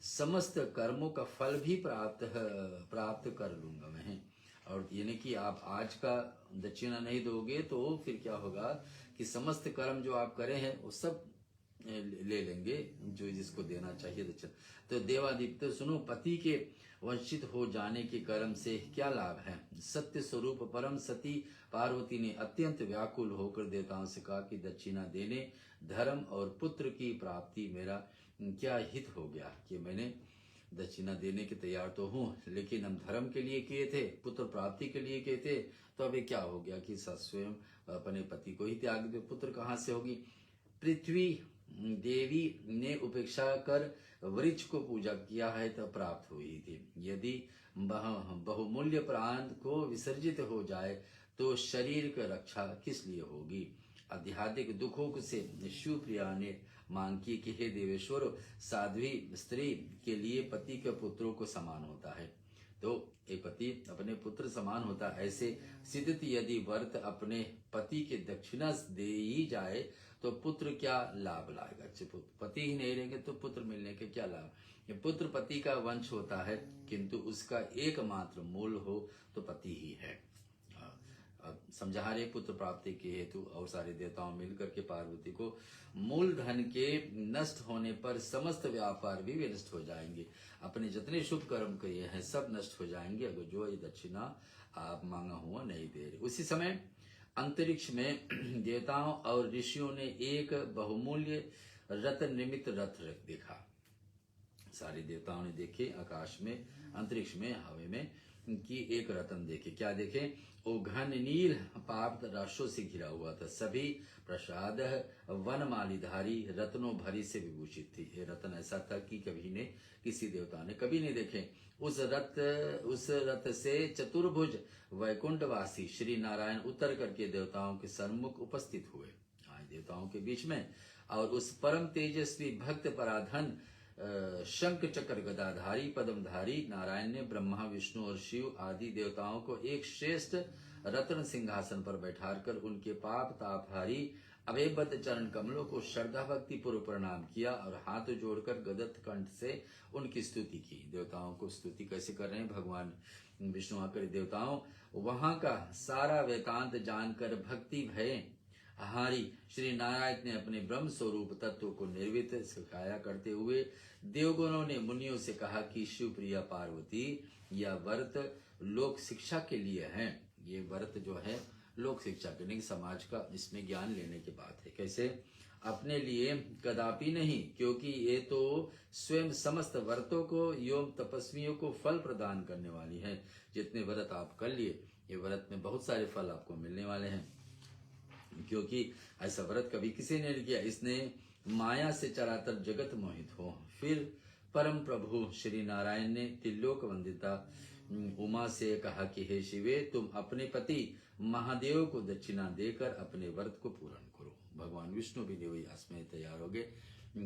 Speaker 1: समस्त कर्मों का फल भी प्राप्त कर लूंगा मैं। और यानी कि आप आज का दक्षिणा नहीं दोगे तो फिर क्या होगा कि समस्त कर्म जो आप करे हैं वो सब ले लेंगे, जो जिसको देना चाहिए दक्षिणा। तो देवादित्य सुनो, पति के वंचित हो जाने के कर्म से क्या लाभ है। सत्य स्वरूप परम सती पार्वती ने अत्यंत व्याकुल होकर देवताओं से कहा कि दक्षिणा देने धर्म और पुत्र की प्राप्ति मेरा क्या हित हो गया कि मैंने दक्षिणा देने के तैयार तो हूँ, लेकिन हम धर्म के लिए किए थे, पुत्र प्राप्ति के लिए किए थे, तो अभी क्या हो गया कि स्वयं अपने पति को ही त्याग दे, पुत्र कहाँ से होगी। पृथ्वी देवी ने उपेक्षा कर वृक्ष को पूजा किया है तो प्राप्त हुई थी। यदि बहुमूल्य प्राण को विसर्जित हो जाए तो शरीर की रक्षा किस लिए होगी। आध्यात्मिक दुखों से शिवप्रिया ने मांग की कि हे देवेश्वर, साध्वी स्त्री के लिए पति के पुत्रों को समान होता है, तो एक पति अपने पुत्र समान होता है। ऐसे सिद्ध यदि व्रत अपने पति के दक्षिणा दे ही जाए तो पुत्र क्या लाभ लाएगा। पति ही नहीं रहेंगे तो पुत्र मिलने के क्या लाभ। पुत्र पति का वंश होता है, किंतु उसका एकमात्र मूल हो तो पति ही है। समझा रहे पुत्र प्राप्ति के हेतु और सारे देवताओं मिलकर के पार्वती को मूल धन के नष्ट होने पर समस्त व्यापार भी नष्ट हो जाएंगे, अपने जितने शुभ कर्म किए हैं सब नष्ट हो जाएंगे अगर जो ये दक्षिणा आप मांगा हुआ नहीं दे रहे। उसी समय अंतरिक्ष में देवताओं और ऋषियों ने एक बहुमूल्य रत्न निर्मित रथ देखा। सारे देवताओं ने देखे आकाश में, अंतरिक्ष में, हवा में कि एक रत्न देखे। क्या देखे? वो घन नील पाप राशों से घिरा हुआ था। सभी प्रसाद वनमालीधारी रत्नों भरी से विभूषित थी। ये रत्न ऐसा था कि कभी ने किसी देवता ने कभी नहीं देखे। उस रथ से चतुर्भुज वैकुंठवासी श्री नारायण उतर करके देवताओं के सम्मुख उपस्थित हुए, आए देवताओं के बीच में। और उस परम तेजस्वी भक्त पराधन शंख चक्र गदाधारी पद्मधारी नारायण ने ब्रह्मा विष्णु और शिव आदि देवताओं को एक श्रेष्ठ रत्न सिंहासन पर बैठाकर उनके पाप तापहारी अभयबद्ध चरण कमलों को श्रद्धा भक्ति पूर्व प्रणाम किया और हाथ जोड़कर गदत कंठ से उनकी स्तुति की। देवताओं को स्तुति कैसे कर रहे हैं? भगवान विष्णु आकर देवताओं वहां का सारा वेदांत जानकर भक्ति भय हारी श्री नारायण ने अपने ब्रह्म स्वरूप तत्व को निर्वित सिखाया करते हुए देवगणों ने मुनियों से कहा कि शिवप्रिया पार्वती यह व्रत लोक शिक्षा के लिए है। ये व्रत जो है लोक शिक्षा के नहीं, समाज का इसमें ज्ञान लेने की बात है। कैसे? अपने लिए कदापि नहीं, क्योंकि ये तो स्वयं समस्त व्रतों को एवं तपस्वियों को फल प्रदान करने वाली है। जितने व्रत आप कर लिए, ये व्रत में बहुत सारे फल आपको मिलने वाले हैं, क्योंकि ऐसा व्रत कभी किसी ने नहीं किया। इसने माया से चराचर जगत मोहित हो। फिर परम प्रभु श्री नारायण ने त्रिलोक वंदिता उमा से कहा कि हे शिवे, तुम अपने पति महादेव को दक्षिणा देकर अपने व्रत को पूर्ण करो। भगवान विष्णु भी देवयास में तैयार हो गए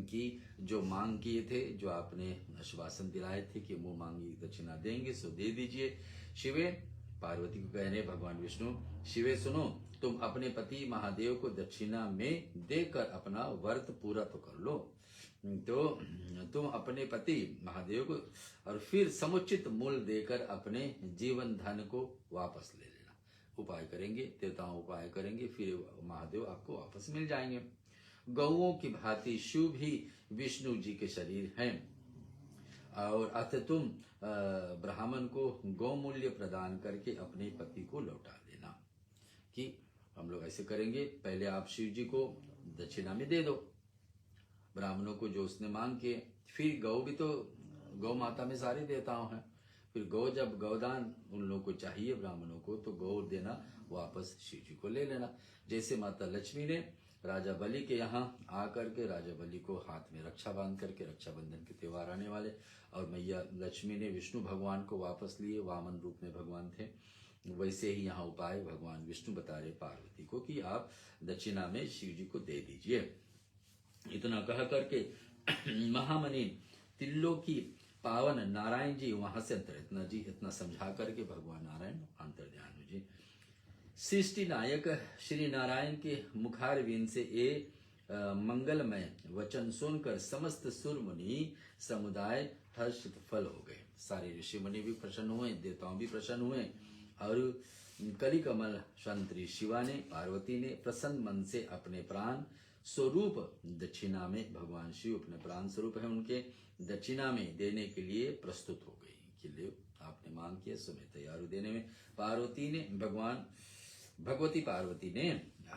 Speaker 1: कि जो मांग किए थे, जो आपने आश्वासन दिलाए थे कि मुंह मांगी दक्षिणा देंगे, सो दे दीजिए। शिवे पार्वती को कह रहे भगवान विष्णु, शिवे सुनो, तुम अपने पति महादेव को दक्षिणा में देकर अपना व्रत पूरा तो कर लो। तो तुम अपने पति महादेव को और फिर समुचित मूल्य देकर अपने जीवन धन को वापस ले लेना। उपाय करेंगे, देवताओं उपाय करेंगे, फिर महादेव आपको वापस मिल जाएंगे। गौओं की भांति शिव भी विष्णु जी के शरीर हैं और अतः तुम ब्राह्मण को गौ मूल्य प्रदान करके अपने पति को लौटा देना। कि हम लोग ऐसे करेंगे, पहले आप शिव जी को दक्षिणा में दे दो ब्राह्मणों को जो उसने मांग किए, फिर गौ भी तो गौ माता में सारे देवताओं हैं, फिर गौ जब गौदान उन लोगों को चाहिए ब्राह्मणों को, तो गौ देना वापस शिव जी को ले लेना। जैसे माता लक्ष्मी ने राजा बलि के यहाँ आकर के राजा बलि को हाथ में रक्षा बांध करके, रक्षाबंधन के त्योहार आने वाले, और मैया लक्ष्मी ने विष्णु भगवान को वापस लिए, वामन रूप में भगवान थे। वैसे ही यहाँ उपाय भगवान विष्णु बता रहे पार्वती को कि आप दक्षिणा में शिव जी को दे दीजिए। इतना कह करके महामनी त्रिलोकी पावन नारायण जी वहां से इतना समझा करके भगवान नारायण अंतर्ध्यान जी। सृष्टि नायक श्री नारायण के मुखारविंद से ये मंगलमय वचन सुनकर समस्त सुर मुनि समुदाय हर्षित फल हो गए। सारे ऋषि मुनि भी प्रसन्न हुए, देवताओं भी प्रसन्न हुए, और कलिकमल संतरी शिवा ने पार्वती ने प्रसन्न मन से अपने प्राण स्वरूप दक्षिणा में, भगवान शिव अपने प्राण स्वरूप है, उनके दक्षिणा में देने के लिए प्रस्तुत हो गई कि ले आपने मांग किया, सो मैं तैयार हूं देने में। भगवती पार्वती ने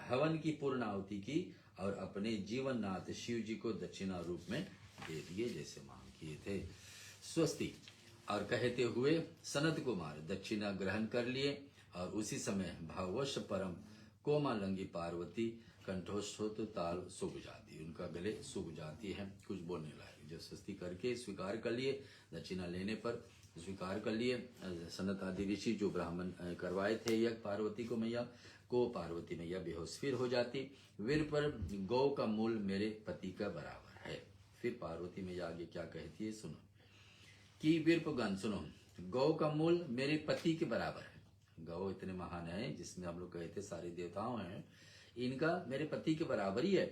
Speaker 1: हवन की पूर्ण आहुति की और अपने जीवन नाथ शिव जी को दक्षिणा रूप में दे दिए जैसे मांग किए थे। स्वस्ति। और कहते हुए सनत कुमार दक्षिणा ग्रहण कर लिए, और उसी समय भाववश परम कोमालंगी पार्वती कंठोत्सव ताल सूख जाती, उनका गले सूख जाती है, कुछ बोलने लायक। जब स्वस्ति करके स्वीकार कर लिए, दक्षिणा लेने पर स्वीकार कर लिए, सनत आदि ऋषि जो ब्राह्मण करवाए थे यज्ञ पार्वती को मैया को, पार्वती मैया बेहोश फिर हो जाती। वीर पर गौ का मूल मेरे पति का बराबर है। फिर पार्वती मैया आगे क्या कहती है सुनो कि वीरपगण सुनो, गौ का मूल मेरे पति के बराबर है। गौ इतने महान है, जिसमें हम लोग कहते सारे देवताओं हैं, इनका मेरे पति के बराबर ही है।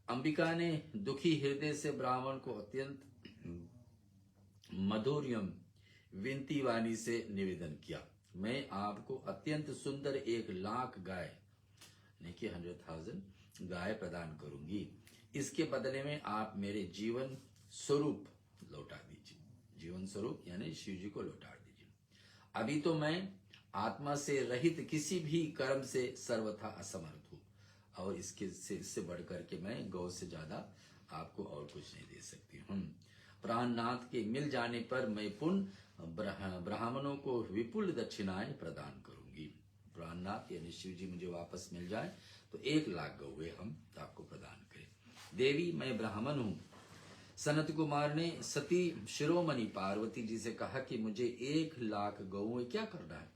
Speaker 1: अंबिका ने दुखी हृदय से ब्राह्मण को अत्यंत मधुर्यम विनती वाणी से निवेदन किया, मैं आपको अत्यंत सुंदर 1,00,000 गाय, यानी कि 100,000 गाय प्रदान करूंगी। इसके बदले में आप मेरे जीवन स्वरूप लौटा दीजिए। जीवन स्वरूप यानी शिव जी को लौटा दीजिए। अभी तो मैं आत्मा से रहित किसी भी कर्म से सर्वथा असमर्थ हूं, और इससे बढ़कर के मैं गौ से ज्यादा आपको और कुछ नहीं दे सकती हूँ। प्राणनाथ के मिल जाने पर मैं पुनः ब्राह्मणों को विपुल दक्षिणाएं प्रदान करूंगी। प्राणनाथ यानी शिव जी मुझे वापस मिल जाए तो 1 लाख गौवे हम आपको प्रदान करें। देवी मैं ब्राह्मण हूँ। सनत कुमार ने सती शिरोमणि पार्वती जी से कहा कि मुझे 1 लाख गौएं क्या करना है।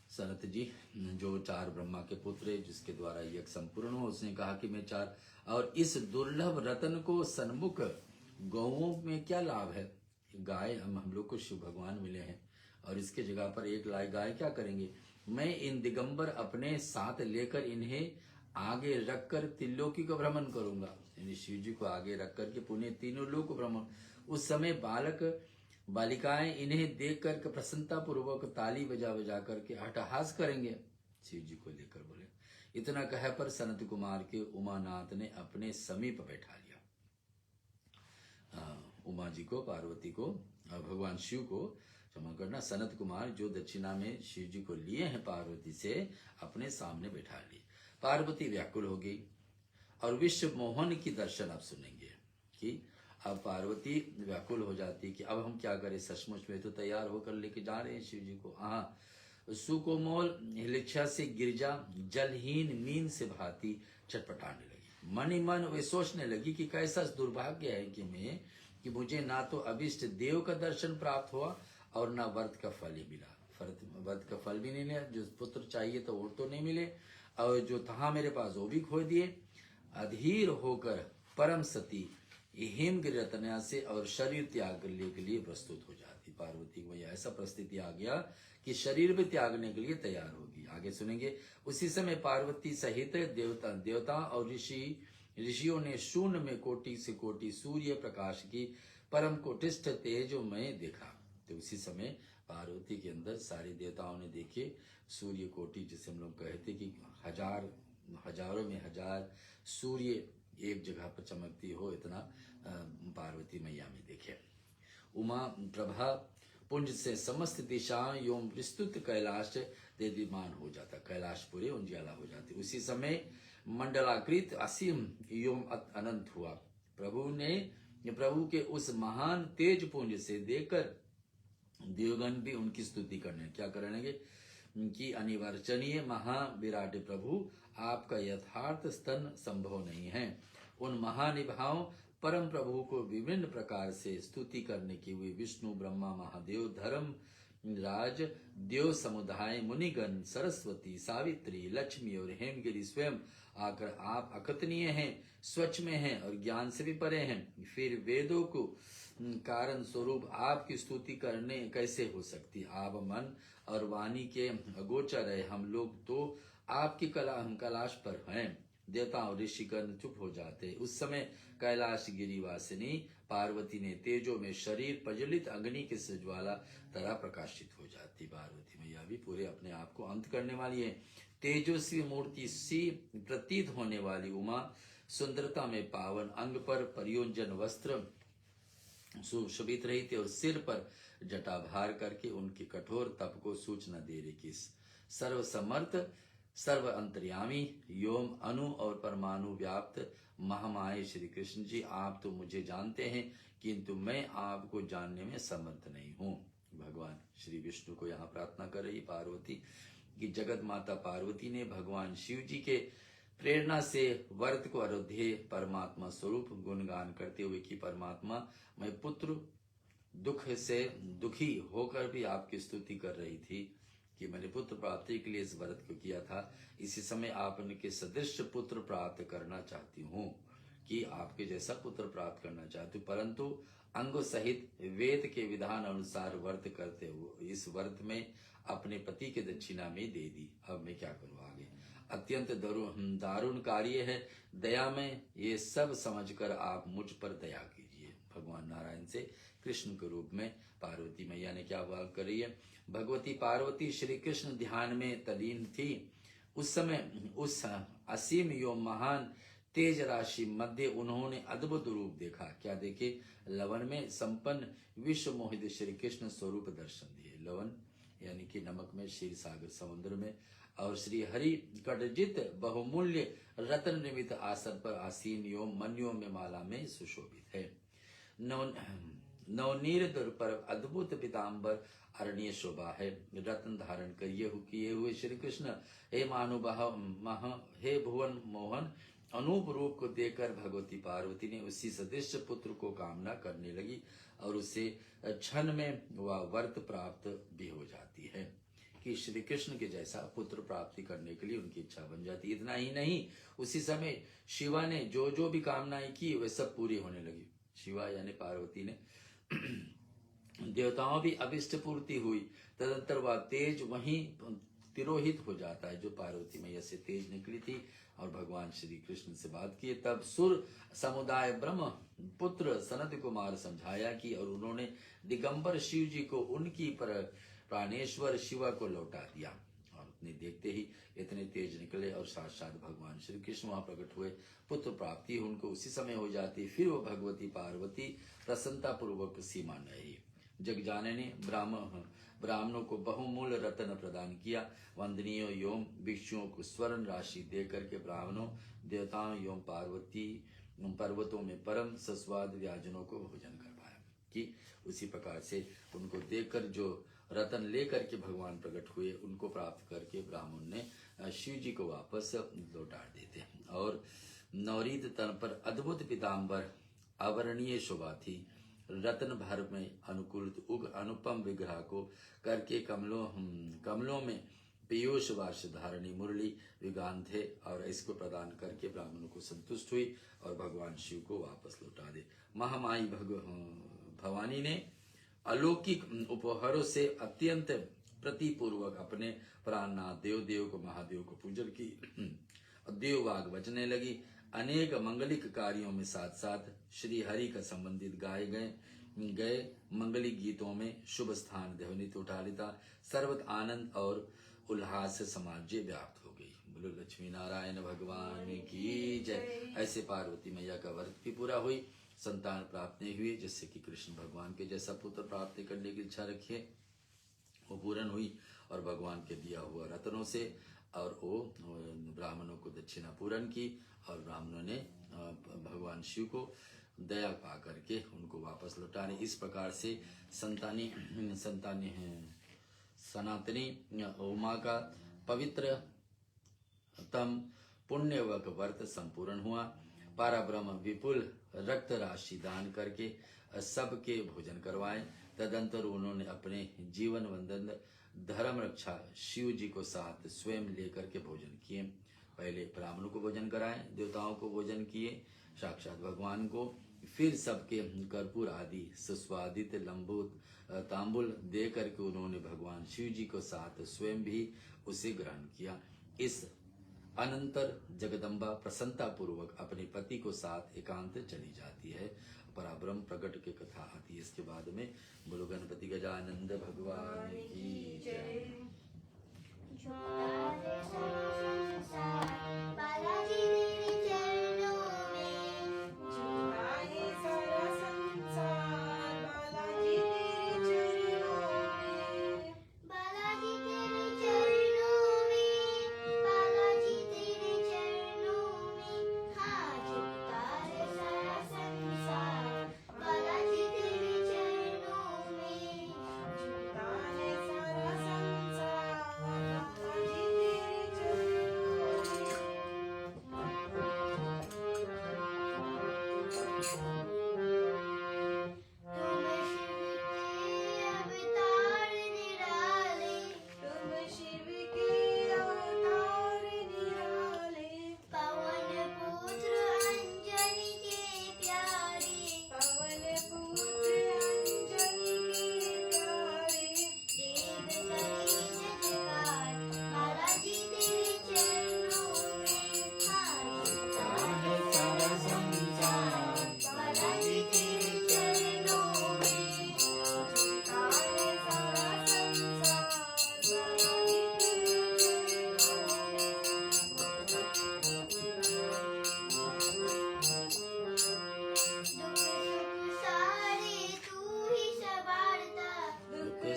Speaker 1: सनत जी जो 4 ब्रह्मा के पुत्र है, जिसके द्वारा यज्ञ संपूर्ण हो, उसने कहा कि मैं 4 और इस दुर्लभ रतन को सन्मुख गौओं में क्या लाभ है। गाय हम लोग को शिव भगवान मिले हैं और इसके जगह पर 1 लाख गाय क्या करेंगे। मैं इन दिगंबर अपने साथ लेकर इन्हें आगे रखकर त्रिलोकी को भ्रमण करूंगा। यानी शिव जी को आगे रख करके पुण्य तीनों लोक भ्रमण। उस समय बालक बालिकाएं इन्हें देख कर प्रसन्नता पूर्वक ताली बजा बजा करके अट्टहास करेंगे। शिव जी को लेकर बोले। इतना कह पर सनत कुमार के उमानाथ ने अपने समीप बैठा लिया। उमा जी को, पार्वती को, भगवान शिव को क्षमा करना, सनत कुमार जो दक्षिणा में शिव जी को लिए हैं पार्वती से, अपने सामने बैठा लिए। पार्वती व्याकुल हो गई और विश्व मोहन की दर्शन अब सुनेंगे कि अब पार्वती व्याकुल हो जाती कि अब हम क्या करें, सचमुच में तो तैयार होकर लेके जा रहे हैं शिव जी को। हाँ, सुकोमल हिलिक्षा से गिरजा जलहीन मीन से भांति छटपटाने लगी। मन ही मन वे सोचने लगी कि कैसा दुर्भाग्य है कि मुझे ना तो अभिष्ट देव का दर्शन प्राप्त हुआ और ना व्रत का फल ही मिला। व्रत का फल भी नहीं मिला, जो पुत्र चाहिए तो वो तो नहीं मिले, और जो था मेरे पास वो भी खो दिए। अधीर होकर परम सती हेमगिरि रत्ना से और शरीर त्याग करने के लिए प्रस्तुत हो जाती। पार्वती को ऐसा परिस्थिति आ गया कि शरीर भी त्यागने के लिए तैयार होगी। आगे सुनेंगे। उसी समय पार्वती सहित देवता और ऋषियों ने शून्य में कोटि से कोटि सूर्य प्रकाश की परम कोटिष्ठ तेज में देखा। तो उसी समय पार्वती के अंदर सारे देवताओं ने देखे सूर्य कोटि, जिसे हम लोग कहते कि हजारों में हजार सूर्य एक जगह पर चमकती हो, इतना पार्वती मैया में देखे। उमा प्रभा पुंज से समस्त दिशाएं एवं विस्तृत कैलाश देदीमान हो जाता, कैलाश पूरे उजियाला हो जाते। उसी समय मंडलाकृत असीम एवं अनंत हुआ। प्रभु के उस महान तेज पुंज से देखकर देवगण भी उनकी स्तुति करने क्या करेंगे कि अनिवार्चनीय महाविराट प्रभु, आपका यथार्थ स्तन संभव नहीं है। उन महानिभाव परम प्रभु को विभिन्न प्रकार से स्तुति करने की हुई विष्णु, ब्रह्मा, महादेव, धर्म राज, देव समुदाय, मुनिगण, सरस्वती, सावित्री, लक्ष्मी और हेमगिरि स्वयं आकर आप अकथनीय हैं, स्वच्छ में हैं और ज्ञान से भी परे हैं। फिर वेदों को कारण स्वरूप आपकी स्तुति करने कैसे हो सकती। आप मन और वाणी के अगोचर है। हम लोग तो आपकी कलाश पर हैं। देवता और ऋषिगण चुप हो जाते। उस समय कैलाश गिरिवासिनी पार्वती ने तेजो में शरीर प्रज्वलित अग्नि के ज्वाला तरह प्रकाशित हो जाती। पार्वती मैया भी पूरे अपने आप को अंत करने वाली है। तेजस्वी मूर्ति सी प्रतीत होने वाली उमा सुंदरता में पावन, अंग पर परियोजन वस्त्र सुशोभित रही थी और सिर पर जटा भार करके उनके कठोर तप को सूचना दे रही कि सर्वसमर्थ, सर्व अंतर्यामी, योम, अणु और परमाणु व्याप्त महामाये श्री कृष्ण जी, आप तो मुझे जानते हैं किंतु मैं आपको जानने में समर्थ नहीं हूँ। भगवान श्री विष्णु को यहाँ प्रार्थना कर रही पार्वती कि जगत माता पार्वती ने भगवान शिव जी के प्रेरणा से वर्त को आराध्य परमात्मा स्वरूप गुणगान करते हुए कि परमात्मा, मैं पुत्र दुख से दुखी होकर भी आपकी स्तुति कर रही थी कि मैंने पुत्र प्राप्ति के लिए इस व्रत को किया था। इसी समय आप उनके सदृश पुत्र प्राप्त करना चाहती हूँ, कि आपके जैसा पुत्र प्राप्त करना चाहती हूँ, परंतु अंग सहित वेद के विधान अनुसार व्रत करते हुए इस व्रत में अपने पति के दक्षिणा में दे दी। अब मैं क्या करूँ आगे। अत्यंत दारुण कार्य है। दया में ये सब समझकर आप मुझ पर दया कीजिए। भगवान नारायण से कृष्ण के रूप में पार्वती मैया ने क्या बात करी है। भगवती पार्वती श्री कृष्ण ध्यान में तलीन थी। उस समय उस असीम एवं महान तेज राशि मध्य उन्होंने अद्भुत रूप देखा। क्या देखे। लवन में संपन्न विश्व मोहित श्री कृष्ण स्वरूप दर्शन दिए। लवन यानी कि नमक में, क्षीर सागर समुद्र में, और श्री हरि कटजित बहुमूल्य रत्न निर्मित आसन पर आसीन एवं मनियों में माला में सुशोभित है। नवनीर दुर पर अद्भुत पीताम्बर अरण्य शोभा है। रत्न धारण करिए किए हुए श्री कृष्ण हे हे भुवन मोहन अनूप रूप को देखकर भगवती पार्वती ने उसी सदृश पुत्र को कामना करने लगी और उसे क्षण में वह वर्त प्राप्त भी हो जाती है कि श्री कृष्ण के जैसा पुत्र प्राप्ति करने के लिए उनकी इच्छा बन जाती। इतना ही नहीं, उसी समय शिवा ने जो जो भी कामनाएं की वे सब पूरी होने लगी। शिवा यानी पार्वती ने देवताओं भी अभिष्ट पूर्ति हुई। तदंतर वह तेज वहीं तिरोहित हो जाता है जो पार्वती मैया से तेज निकली थी और भगवान श्री कृष्ण से बात की। तब सुर समुदाय ब्रह्म पुत्र सनत कुमार समझाया कि और उन्होंने दिगंबर शिव जी को उनकी प्राणेश्वर शिवा को लौटा दिया और उतने देखते ही इतने तेज निकले और साक्षात भगवान श्री कृष्ण वहां प्रकट हुए। पुत्र प्राप्ति उनको उसी समय हो जाती। फिर वो भगवती पार्वती प्रसन्नता पूर्वक सीमा नहीं। जग जाने ने ब्राह्मणों को बहुमूल्य रत्न प्रदान किया। वंदनीय योम भिक्षुओं को स्वर्ण राशि दे करके ब्राह्मणों देवताओं एवं पार्वती पर्वतों में परम सस्वाद व्याजनों को भोजन करवाया कि उसी प्रकार से उनको देखकर जो रतन लेकर के भगवान प्रकट हुए उनको प्राप्त करके ब्राह्मण ने शिव जी को वापस लौटा देते हैं। और नवरीत तन पर अद्भुत पीताम्बर अवर्णीय शोभा थी। रत्न भर में अनुकूलित उग अनुपम विग्रह को करके कमलों में पीयूष वार्ष धारणी मुरली विगान थे और इसको प्रदान करके ब्राह्मणों को संतुष्ट हुई और भगवान शिव को वापस लौटा दे। महामाई भवानी ने अलौकिक उपहारों से अत्यंत प्रतिपूर्वक अपने प्राणनाथ देव को महादेव को पूजन की। देववाग बजने लगी। अनेक मंगलिक कार्यों में साथ साथ श्री हरि का संबंधित गाए गए मंगलिक गीतों में शुभ स्थान ध्वनित उठालिता सर्वत आनंद और उल्लास समाज व्याप्त हो गई। बोलो लक्ष्मी नारायण भगवान की जय। ऐसे पार्वती मैया का व्रत भी पूरा हुई। संतान प्राप्त नहीं हुई जिससे कि कृष्ण भगवान के जैसा पुत्र प्राप्त करने की इच्छा रखिए वो पूर्ण हुई और भगवान के दिया हुआ रत्नों से और वो ब्राह्मणों को दक्षिणा पूर्ण की और ब्राह्मणों ने भगवान शिव को दया पा करके उनको वापस लौटाने। इस प्रकार से सनातनी उमा का पवित्र तम पुण्यवक व्रत संपूर्ण हुआ। पाराब्रह्म विपुल रक्त राशि दान करके सबके भोजन करवाए। तदंतर उन्होंने अपने जीवन वंदन धर्म रक्षा शिव जी को साथ स्वयं लेकर के भोजन किए। पहले ब्राह्मणों को भोजन कराए, देवताओं को भोजन किए, साक्षात भगवान को, फिर सबके कर्पूर आदि सुस्वादित लंबूत तांबुल दे करके उन्होंने भगवान शिव जी को साथ स्वयं भी उसे ग्रहण किया। इस अनंतर जगदम्बा प्रसन्नता पूर्वक अपने पति को साथ एकांत चली जाती है। पराब्रह्म प्रकट की कथा आती है इसके बाद में। बोलो गणपति गजानंद भगवान की जय।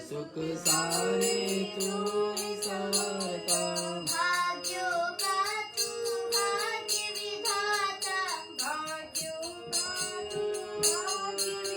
Speaker 1: सुख सारे तू ही संवारता।
Speaker 3: भाग्यों का तू भाग्य विधाता।
Speaker 2: भाग्यों का तू भाग्य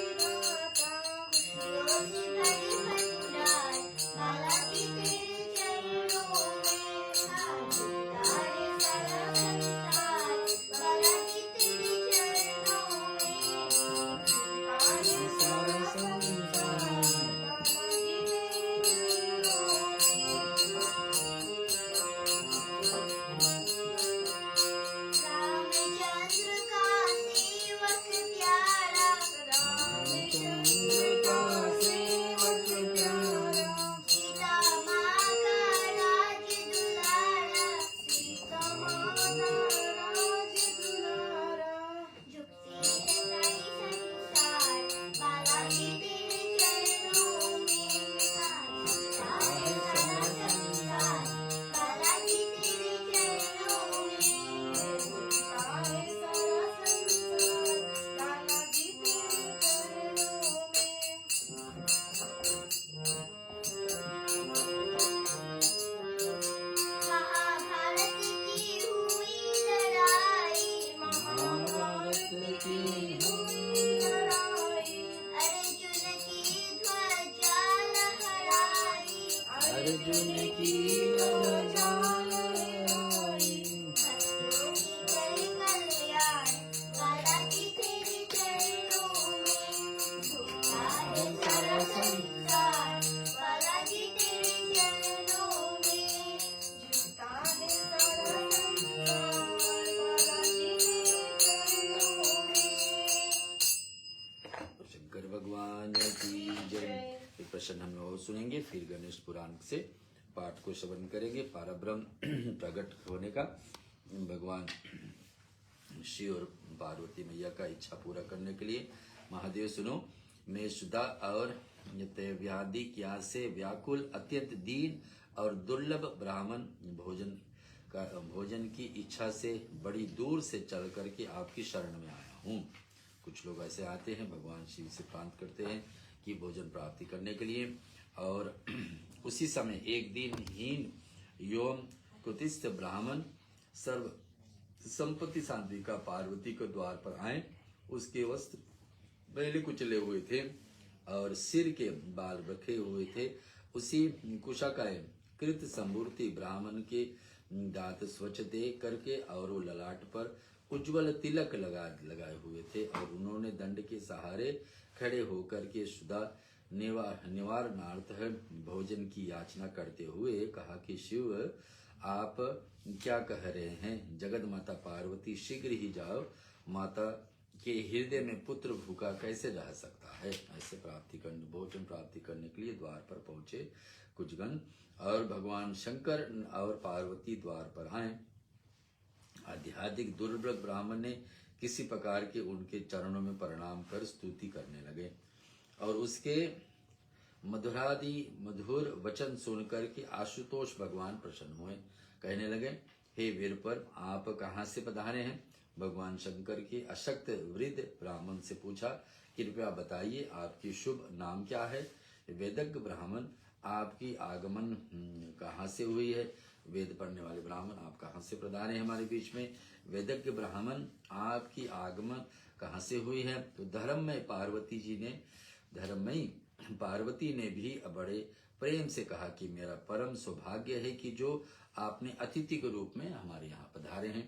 Speaker 1: अर्जुन की जान आई।
Speaker 3: भक्तों की करी कल्याण वाला की तेरे चरणों में झूठा है सारा संसार वाला की तेरे चरणों में
Speaker 2: झूठा है सारा संसार वाला की तेरे चरणों में।
Speaker 1: शंकर भगवान की जय। फिर प्रश्न हम और सुनेंगे, फिर गणेश पुराण से पाठ को श्रवण करेंगे। पारब्रह्म प्रकट होने का भगवान शिव और पार्वती मैया का इच्छा पूरा करने के लिए। महादेव सुनो, मैं सुधा और व्याधि क्या से व्याकुल अत्यंत दीन और दुर्लभ ब्राह्मण भोजन की इच्छा से बड़ी दूर से चल करके आपकी शरण में आया हूँ। कुछ लोग ऐसे आते हैं, भगवान शिव से प्रार्थना करते हैं कि भोजन प्राप्ति करने के लिए, और उसी समय एक दिन हीन योम कुतिस्थ ब्राह्मण सर्व संपत्ति साध्विका पार्वती के द्वार पर आए। उसके वस्त्र पहले कुचले हुए थे और सिर के बाल रखे हुए थे। उसी कुशाकाय कृत संपूर्ति ब्राह्मण के दांत स्वच्छ दे करके और वो ललाट पर उज्जवल तिलक लगाए हुए थे, और उन्होंने दंड के सहारे खड़े होकर के सुधा निवारणार्थ भोजन की याचना करते हुए कहा कि शिव, आप क्या कह रहे हैं? जगत माता पार्वती शीघ्र ही जाओ, माता के हृदय में पुत्र भूखा कैसे रह सकता है? ऐसे भोजन प्राप्ति करने के लिए द्वार पर पहुंचे कुछ गण, और भगवान शंकर और पार्वती द्वार पर आए। आध्यात्मिक दुर्लभ ब्राह्मण ने किसी प्रकार के उनके चरणों में प्रणाम कर स्तुति करने लगे, और उसके मधुर वचन सुनकर के आशुतोष भगवान प्रसन्न हुए। कहने लगे, हे वीरपर, आप कहाँ से पधारे हैं? भगवान शंकर के अशक्त वृद्ध ब्राह्मण से पूछा, कृपया बताइए आपकी शुभ नाम क्या है? वेदज्ञ ब्राह्मण, आपकी आगमन कहाँ से हुई है? वेद पढ़ने वाले ब्राह्मण, आप कहाँ से पधारे हैं हमारे बीच में? वेदज्ञ ब्राह्मण, आपकी आगमन कहाँ से हुई है? तो धर्ममय पार्वती ने भी बड़े प्रेम से कहा कि मेरा परम सौभाग्य है कि जो आपने अतिथि के रूप में हमारे यहाँ पधारे हैं।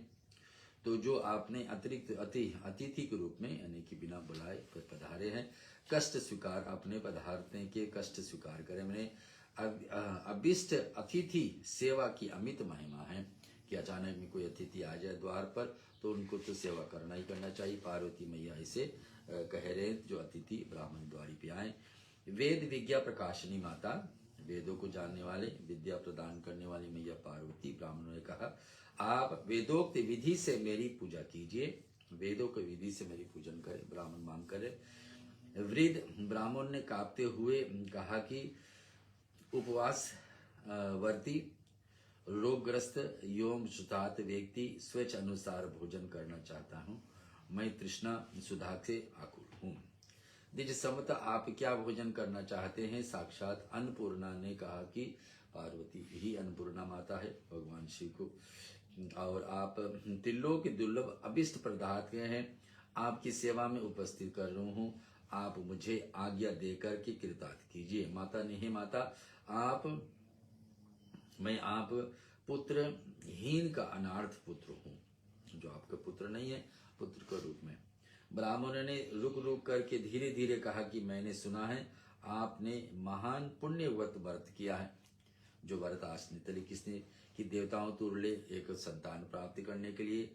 Speaker 1: तो जो आपने अतिरिक्त अतिथि के रूप में यानी कि बिना बुलाए पधारे हैं, कष्ट स्वीकार अपने पधारने के कष्ट स्वीकार करें। मैंने अभिष्ट अतिथि सेवा की अमित महिमा है कि अचानक में कोई अतिथि आ जाए द्वार पर तो उनको तो सेवा करना ही करना चाहिए। पार्वती मैया ऐसे कह रहे हैं जो अतिथि ब्राह्मण द्वारी पे आए। वेद विद्या प्रकाशनी माता, वेदों को जानने वाले, विद्या प्रदान करने वाली मैया पार्वती ब्राह्मणों ने कहा, आप वेदोक्त विधि से मेरी पूजा कीजिए। वेदों के विधि से मेरी पूजन करें, ब्राह्मण मांग करे। वृद्ध ब्राह्मण ने कांपते हुए कहा कि उपवास वर्ती रोगग्रस्त योम सुतात व्यक्ति स्वेच्छ अनुसार भोजन करना चाहता हूँ। मैं तृष्णा सुधा से आकुल हूँ। द्विज समत, आप क्या भोजन करना चाहते हैं? साक्षात अन्नपूर्णा ने कहा कि पार्वती ही अन्नपूर्णा माता है भगवान शिव को, और आप त्रिलोक दुर्लभ अभिष्ट पदार्थ हैं, आपकी सेवा में उपस्थित कर रहा हूँ। आप मुझे आज्ञा देकर के कृतार्थ कीजिए। माता ने, हे माता, मैं आप पुत्र हीन का अनार्थ पुत्र हूँ, जो आपका पुत्र नहीं है, पुत्र के रूप में। ब्राह्मण ने रुक रुक करके धीरे धीरे कहा कि मैंने सुना है आपने महान पुण्यव्रत व्रत किया है। जो व्रत आश्रित किसने कि देवताओं तुल्य एक संतान प्राप्ति करने के लिए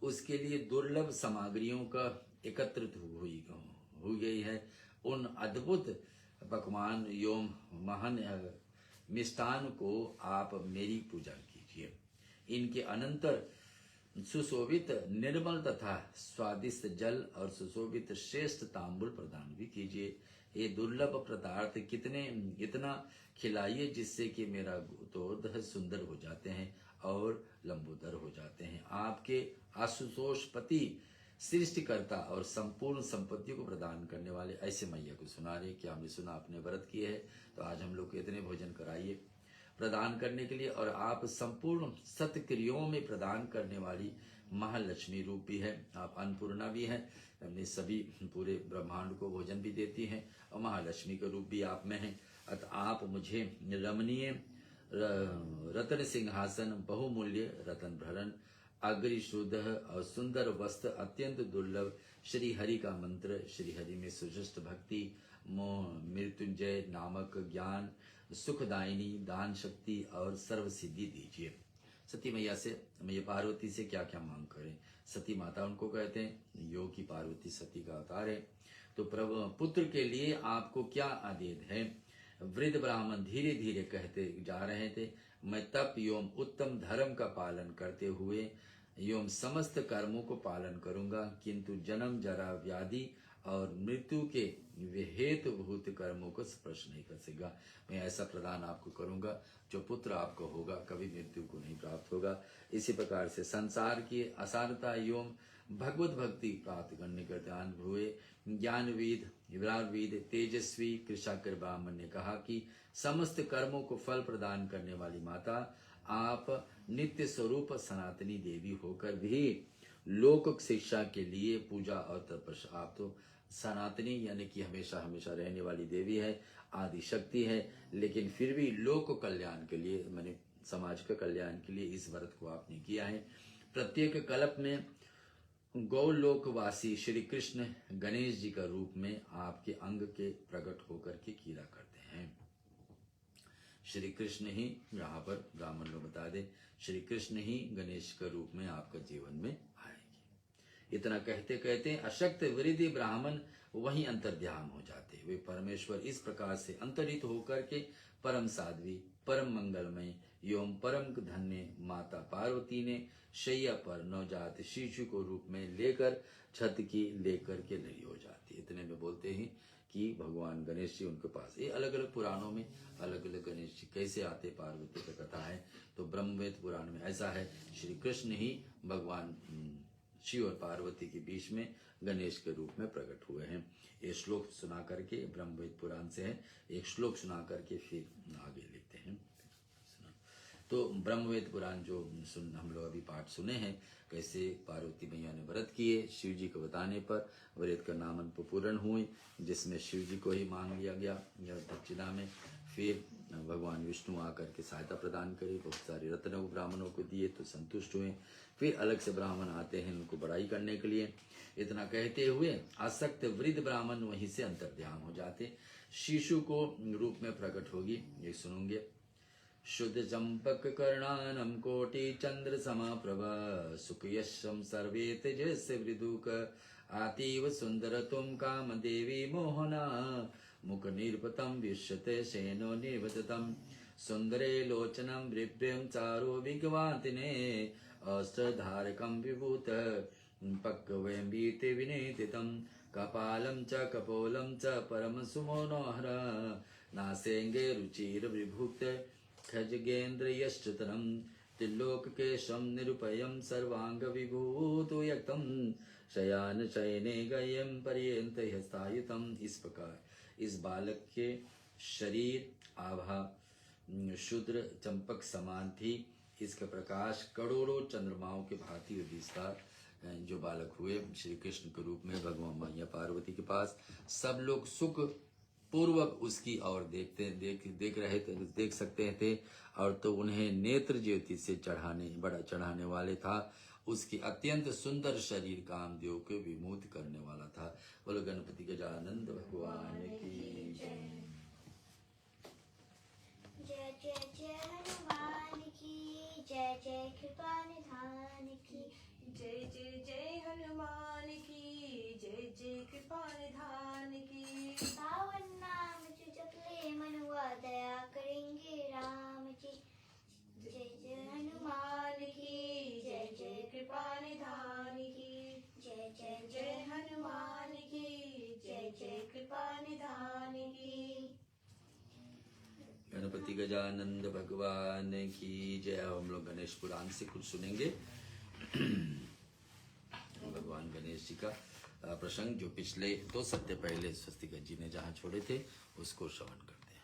Speaker 1: उसके लिए दुर्लभ सामग्रियों का एकत्रित हुई गई है। उन अद्भुत पकवान एवं महान मिष्टान को आप मेरी पूजा कीजिए। इनके अनंतर सुशोभित निर्मल तथा स्वादिष्ट जल और सुशोभित श्रेष्ठ तांबुल प्रदान भी कीजिए। ये दुर्लभ पदार्थ इतना खिलाइए जिससे कि मेरा गोत्रोदय सुंदर हो जाते हैं और लंबोदर हो जाते हैं। आपके आशुतोष पति सृष्टिकर्ता और संपूर्ण संपत्ति को प्रदान करने वाले ऐसे मैया को सुना रहे कि हमने सुना आपने व्रत किए है, तो आज हम लोग को इतने भोजन कराइए प्रदान करने के लिए। और आप संपूर्ण सत्क्रियाओं में प्रदान करने वाली महालक्ष्मी रूपी है, आप अन्नपूर्णा भी हैं, हमने सभी पूरे ब्रह्मांड को भोजन भी देती हैं, और महालक्ष्मी का रूप भी आप में है। अतः आप मुझे रमणीय रतन सिंहासन बहुमूल्य रतन भरण अग्रि शुद्ध और सुंदर वस्त्र अत्यंत दुर्लभ श्री हरि का मंत्र श्री हरि में सुजस्ट भक्ति मोह मृत्युंजय नामक ज्ञान सुखदायिनी दान शक्ति और सर्व सिद्धि दीजिए। सती मैया से मैया पार्वती से क्या क्या मांग करें। सती माता उनको कहते हैं, योग की पार्वती सती का अवतार है। तो प्रभु पुत्र के लिए आपको क्या आदेश है। वृद्ध ब्राह्मण धीरे धीरे कहते जा रहे थे, मैं तप एवं उत्तम धर्म का पालन करते हुए एवं समस्त कर्मों को पालन करूंगा, किंतु जन्म जरा व्याधि और मृत्यु के हेतुभूत कर्मों को स्पर्श नहीं कर सकेगा। मैं ऐसा प्रदान आपको करूंगा, जो पुत्र आपको होगा कभी मृत्यु को नहीं प्राप्त होगा। इसी प्रकार से संसार की असारता एवं भगवत भक्ति प्राप्त करने का ध्यान हुए ज्ञानविद विराटविद तेजस्वी कृषाकर ब्राह्मण ने कहा कि समस्त कर्मों को फल प्रदान करने वाली माता, आप नित्य स्वरूप सनातनी देवी होकर भी लोक शिक्षा के लिए पूजा और तपस्या, आप तो सनातनी यानी कि हमेशा हमेशा रहने वाली देवी है, आदि शक्ति है, लेकिन फिर भी लोक कल्याण के लिए मैंने समाज का कल्याण के लिए इस व्रत को आपने किया है। प्रत्येक कल्प में गौलोकवासी श्री कृष्ण गणेश जी का रूप में आपके अंग के प्रकट होकर के कीड़ा करते हैं। श्री कृष्ण ही, यहाँ पर ब्राह्मण लोग बता दे, श्री कृष्ण ही गणेश के रूप में आपका जीवन में आएंगे। इतना कहते कहते अशक्त वृद्धि ब्राह्मण वहीं अंतर्ध्यान हो जाते। वे परमेश्वर इस प्रकार से अंतरित होकर के परम साध्वी परम मंगलमय एवं परम धन्य माता पार्वती ने शैया पर नवजात शिशु को रूप में लेकर छत की लेकर के लड़ी हो जाती। इतने में बोलते हैं कि भगवान गणेश जी उनके पास, ये अलग अलग पुराणों में अलग अलग गणेश जी कैसे आते पार्वती का कथा है। तो ब्रह्मवेद पुराण में ऐसा है, श्री कृष्ण ही भगवान शिव और पार्वती के बीच में गणेश के रूप में प्रकट हुए हैं। ये श्लोक सुना करके ब्रह्मवेद पुराण से है, एक श्लोक सुना करके फिर आगे लिखते हैं। तो ब्रह्मवेद पुराण जो हम लोग अभी पाठ सुने हैं, कैसे पार्वती मैया ने व्रत किए शिव जी को बताने पर व्रत का नामन पूर्ण हुए, जिसमें शिव जी को ही मांग लिया गया दक्षिणा में। फिर भगवान विष्णु आकर के सहायता प्रदान करी, बहुत सारे रत्नों ब्राह्मणों को दिए तो संतुष्ट हुए। फिर अलग से ब्राह्मण आते हैं उनको बड़ाई करने के लिए। इतना कहते हुए आसक्त वृद्ध ब्राह्मण वहीं से अंतर्ध्यान हो जाते। शिशु को रूप में प्रकट होगी, ये सुनोगे। शुद्ध चंपक कर्णानम कोटि चंद्र समाप्रभ सुख यशम सर्वे तेजस्य वृदुक आतीव सुंदर तुम काम देवी मोहना मुख निर्पतम विश्यते सेनो निर्वततम सुंदरे लोचनम वृभ्यं चारो विगवातिने अष्टधारकम विभूत पक्वयं बीते विनेतितम कपालं च कपोलं च परम सुमनोहर नासेंगे रुचिर विभुक्त खजगेन्द्र यश्चतरम त्रिलोक केशम निरुपयम सर्वांग विभूतो यक्तम शयान शयने गयम पर्यंत हस्तायुतम। इस प्रकार इस बालक के शरीर आभा शुद्र चंपक समान थी, इसका प्रकाश करोड़ों चंद्रमाओं के भांति विस्तार। जो बालक हुए श्री कृष्ण के रूप में भगवान मैया पार्वती के पास, सब लोग सुख पूर्वक उसकी ओर देख सकते थे। और तो उन्हें नेत्र ज्योति से चढ़ाने वाले था। उसकी अत्यंत सुंदर शरीर कामदेव को विमुक्त करने वाला था। बोलो गणपति गजानंद भगवान की जय।
Speaker 3: जय जय जय हनुमान की जय, जय कृपा निधान की
Speaker 2: जय जय जय हनुमान की जय, जय कृपा निधान की।
Speaker 3: पावन नाम जो जपले मनुआ दया करेंगे राम जी। जय जय हनुमान की
Speaker 2: जय, जय कृपा निधान की।
Speaker 3: जय जय
Speaker 2: जय हनुमान की जय, जय कृपा निधान की।
Speaker 1: गणपति गजानंद भगवान की जय। हम लोग गणेश पुराण से कुछ सुनेंगे। भगवान गणेश जी का प्रसंग जो पिछले 2 सप्ताह पहले स्वस्तिका जी ने जहाँ छोड़े थे उसको श्रवण करते हैं।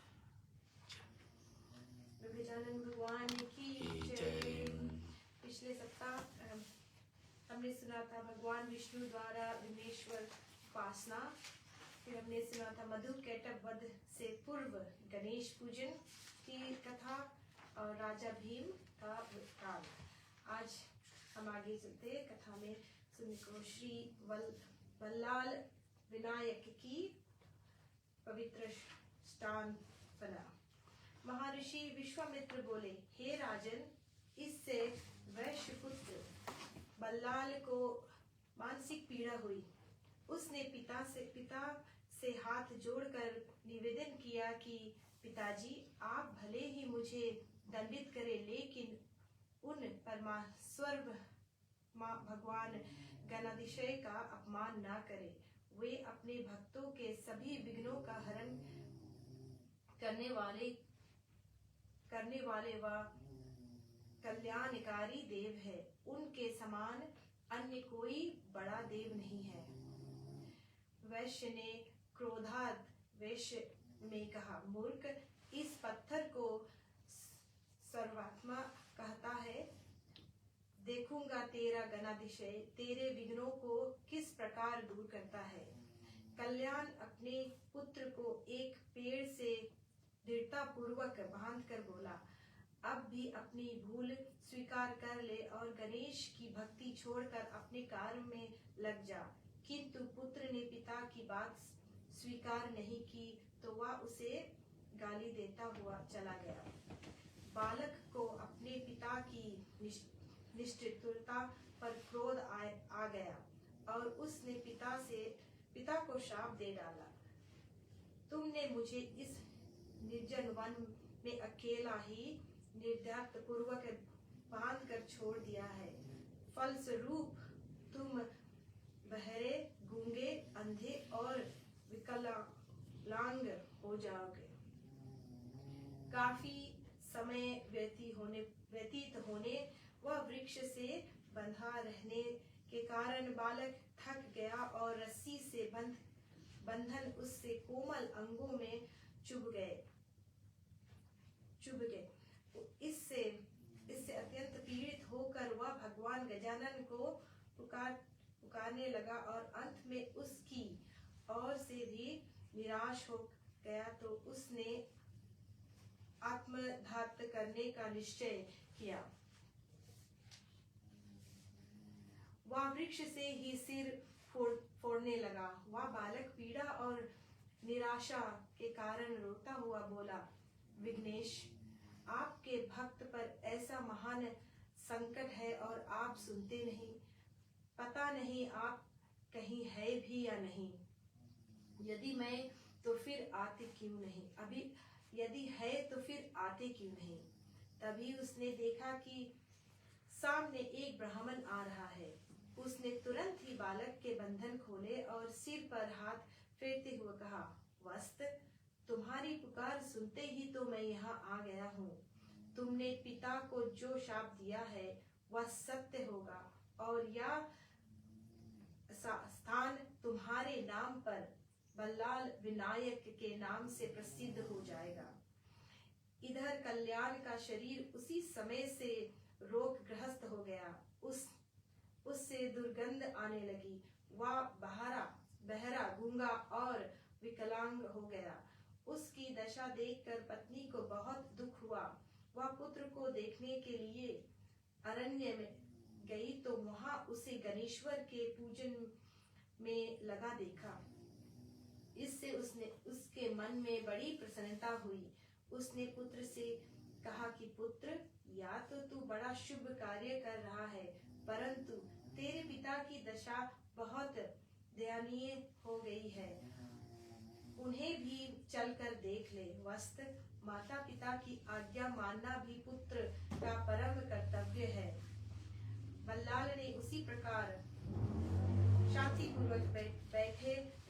Speaker 2: गजानन भगवान की जय। पिछले सप्ताह हमने सुना था भगवान विष्णु द्वारा विघ्नेश्वर उपासना, फिर हमने सुना था मधु कैटभ वध से पूर्व गणेश पूजन की कथा, और राजा भीम का काल। आज हम आगे चलते कथा में सुनने को श्री वल्लाल विनायक की पवित्र स्थापना। महर्षि विश्वामित्र बोले, हे राजन, इससे वैश्य पुत्र बल्लाल को मानसिक पीड़ा हुई। उसने पिता से हाथ जोड़कर निवेदन किया कि पिताजी, आप भले ही मुझे दंडित करें, लेकिन उन परमेश्वर भगवान गणाधिशय का अपमान न करें। वे अपने भक्तों के सभी विघ्नों का हरण करने वाले व कल्याणकारी देव है। उनके समान अन्य कोई बड़ा देव नहीं है। वैश्य ने क्रोधात वैश्य में कहा, मूर्ख, इस पत्थर को सर्वात्मा कहता है। देखूंगा तेरा गणाधिशय तेरे विघ्नों को किस प्रकार दूर करता है। कल्याण अपने पुत्र को एक पेड़ से दृढ़ता पूर्वक बांध कर बोला, अब भी अपनी भूल स्वीकार कर ले और गणेश की भक्ति छोड़कर अपने कार्य में लग जा। किंतु पुत्र ने पिता की बात स्वीकार नहीं की तो वह उसे गाली देता हुआ चला गया। बालक को अपने पिता की निष्ठुरता पर क्रोध आ गया और उसने पिता को शाप दे डाला, तुमने मुझे इस निर्जन वन में अकेला ही निर्दयता पूर्वक बांध कर छोड़ दिया है। फलस्वरूप तुम बहरे, गूंगे, अंधे और विकलांग हो जाओगे। काफी समय व्यतीत होने व वृक्ष से बंधा रहने के कारण बालक थक गया और रस्सी से बंधन उससे कोमल अंगों में चुभ गए। इससे अत्यंत पीड़ित होकर वह भगवान गजानन को पुकारने लगा और अंत में उसकी ओर से भी निराश हो गया तो उसने आत्मघात करने का निश्चय किया। वह वृक्ष से ही सिर फोड़ने लगा। वह बालक पीड़ा और निराशा के कारण रोता हुआ बोला, विघ्नेश, आपके भक्त पर ऐसा महान संकट है और आप सुनते नहीं। पता नहीं आप कहीं है भी या नहीं। यदि मैं तो फिर आते क्यों नहीं? अभी यदि है तो फिर आते क्यों नहीं? तभी उसने देखा कि सामने एक ब्राह्मण आ रहा है। उसने तुरंत ही बालक के बंधन खोले और सिर पर हाथ फेरते हुए कहा, वस्त, तुम्हारी पुकार सुनते ही तो मैं यहाँ आ गया हूँ। तुमने पिता को जो शाप दिया है वह सत्य होगा और यह स्थान तुम्हारे नाम पर बल्लाल विनायक के नाम से प्रसिद्ध हो जाएगा। इधर कल्याण का शरीर उसी समय से रोगग्रस्त हो गया। उससे दुर्गंध आने लगी। वह बहरा, गूंगा और विकलांग हो गया। उसकी दशा देखकर पत्नी को बहुत दुख हुआ। वह पुत्र को देखने के लिए अरण्य में गई तो वहां उसे गणेश्वर के पूजन में लगा देखा। इससे उसके मन में बड़ी प्रसन्नता हुई। उसने पुत्र से कहा कि पुत्र, या तो तू बड़ा शुभ कार्य कर रहा है, परंतु तेरे पिता की दशा बहुत दयनीय हो गई है। उन्हें भी चलकर देख ले। वस्त, माता पिता की आज्ञा मानना भी पुत्र का परम कर्तव्य है। बल्लाल ने उसी प्रकार शांतिपूर्वक बैठ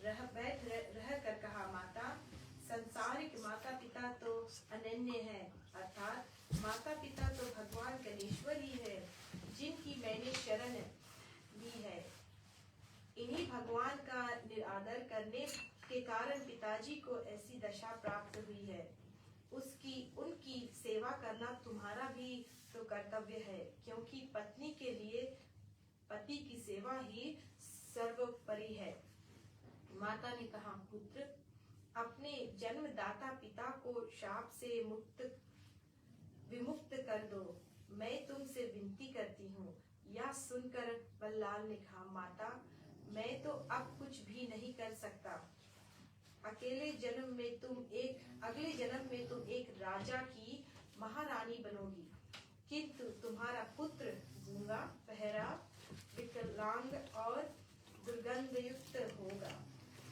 Speaker 2: रह कर कहा, माता, संसारिक माता पिता तो अनन्य है, अर्थात माता पिता तो भगवान गणेश्वर ही है, जिनकी मैंने शरण ली है। इन्हीं भगवान का निरादर करने के कारण पिताजी को ऐसी दशा प्राप्त हुई है। उनकी सेवा करना तुम्हारा भी तो कर्तव्य है, क्योंकि पत्नी के लिए पति की सेवा ही सर्वोपरि है। माता ने कहा, पुत्र, अपने जन्मदाता पिता को शाप से मुक्त विमुक्त कर दो, मैं तुमसे विनती करती हूँ। यह सुनकर बल्लाल ने कहा, माता मैं तो अब कुछ भी नहीं कर सकता। अगले जन्म में तुम एक राजा की महारानी बनोगी, किंतु तुम्हारा पुत्र गूंगा, बहरा, विकलांग और दुर्गंधयुक्त होगा।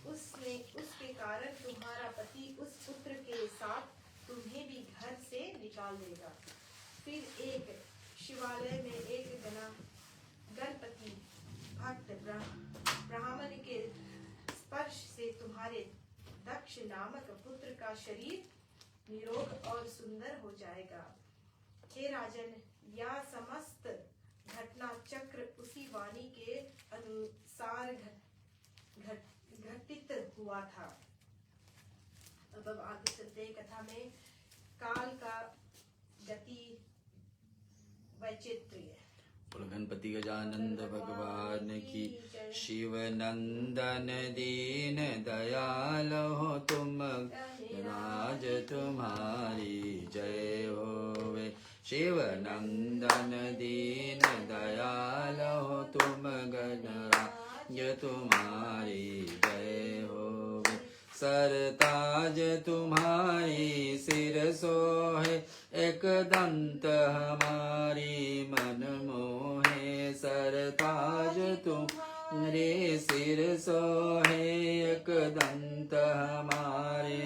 Speaker 2: उसके कारण तुम्हारा पति उस पुत्र के साथ तुम्हें भी घर से निकाल देगा। फिर एक शिवालय में एक गणपति भक्त ब्राह्मण के स्पर्श से तुम्हारे दक्ष नामक पुत्र का शरीर निरोग और सुंदर हो जाएगा। हे राजन, यह समस्त घटना चक्र उसी वाणी के अनुसार घटित हुआ था। अब आगे चलते हैं कथा में। काल का गति वैचित्र्य।
Speaker 1: गणपति गजानंद भगवान की। शिव नंदन दीन दयाल हो तुम, राज तुम्हारी जय होवे। शिव नंदन दीन दयाल हो तुम, गणराज तुम्हारी जय होवे। सरताज तुम्हारी सिर सोहे, एक दंत हमारी मन मोहे। सरताज तुम्हारे सिर सोहे, एक दंत हमारे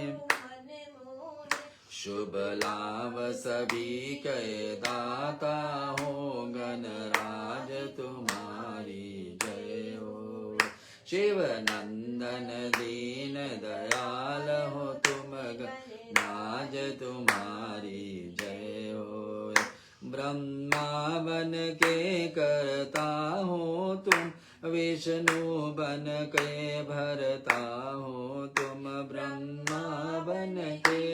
Speaker 1: शुभ लाभ सभी के दाता हो, गणराज तुम्हारी जय हो। शिव नंदन दीन दयाल हो तुम, गणराज तुम्हारी जय हो। ब्रह्मा बन के करता हो तुम, विष्णु बन के भरता हो तुम। ब्रह्मा बन के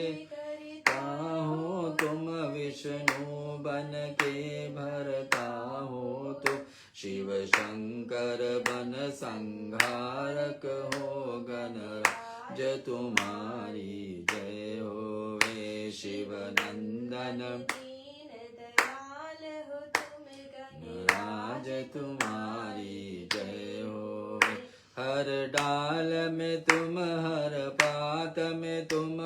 Speaker 1: हो तुम, विष्णु बन के भरता हो तुम। शिव शंकर बन संहारक हो, गणराज तुम्हारी जय होवे। शिव नंदन गणराज तुम्हारी जय होवे। हर डाल में तुम, हर पात में तुम,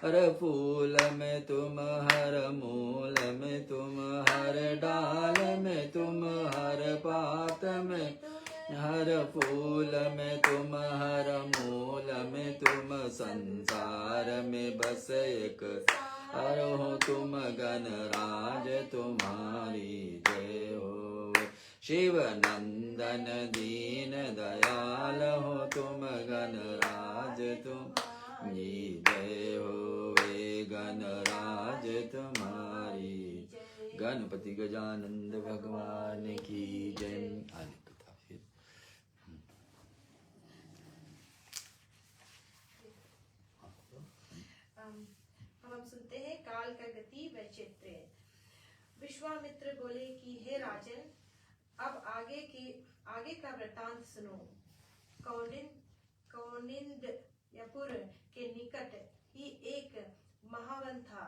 Speaker 1: हर फूल में तुम, हर मूल में तुम। हर डाल में तुम, हर पात में, हर फूल में तुम, हर मूल में तुम। संसार में बस एक हर हो तुम, गणराज तुम्हारी जय हो। शिव नंदन दीन दयाल हो तुम, गणराज तुम्हारी जय होवे। गणराज तुम्हारी। गणपति गजानंद भगवान की जय। आने कथा फिर।
Speaker 2: हम सुनते हैं काल का गति वैचित्र्य। विश्वामित्र बोले कि हे राजन, अब आगे का वृतांत सुनो। कौनिंदयपुर के निकट ही एक महावन था,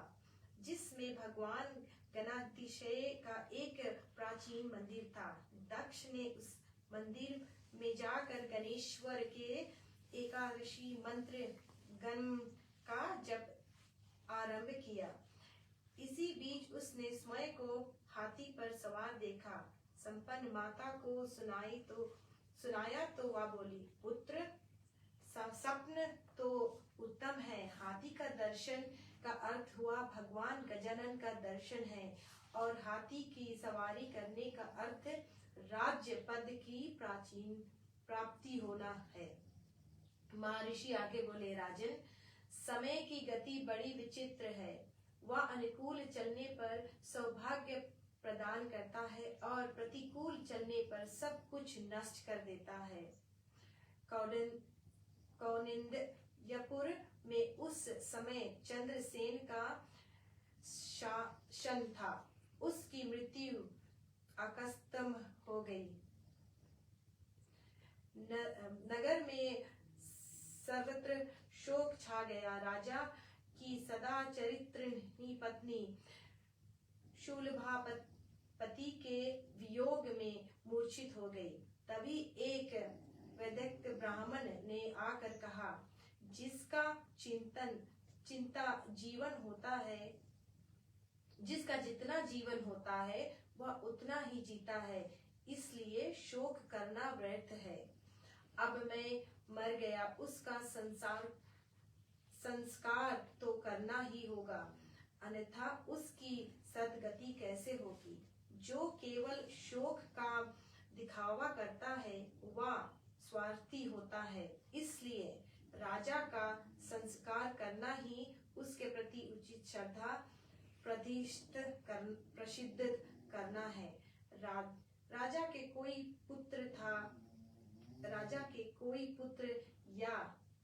Speaker 2: जिसमें भगवान गणातिशय का एक प्राचीन मंदिर था। दक्ष ने उस मंदिर में जाकर गणेश्वर के एकादशी मंत्र गण का जप आरंभ किया। इसी बीच उसने स्वयं को हाथी पर सवार देखा। संपन्न माता को सुनाया तो वह बोली, पुत्र स्वप्न तो उत्तम है। हाथी का दर्शन का अर्थ हुआ भगवान गजानन का दर्शन है, और हाथी की सवारी करने का अर्थ राज्य पद की प्राप्ति होना है। महर्षि आगे बोले, राजन, समय की गति बड़ी विचित्र है। वह अनुकूल चलने पर सौभाग्य प्रदान करता है और प्रतिकूल चलने पर सब कुछ नष्ट कर देता है। कौनिंदयपुर में उस समय चंद्रसेन का शासन था। उसकी मृत्यु अकस्मात हो गई। नगर में सर्वत्र शोक छा गया। राजा की सदा चरित्रहीन पत्नी शूलभापति के वियोग में मूर्छित हो गई। तभी एक वैदिक ब्राह्मण ने आकर कहा, जिसका चिंता जीवन होता है, जिसका जितना जीवन होता है वह उतना ही जीता है, इसलिए शोक करना व्यर्थ है। अब मैं मर गया, उसका संस्कार तो करना ही होगा, अन्यथा उसकी सद्गति कैसे होगी। जो केवल शोक का दिखावा करता है वह स्वार्थी होता है, इसलिए राजा का संस्कार करना ही उसके प्रति उचित श्रद्धा प्रसिद्ध करना है। राजा के कोई पुत्र या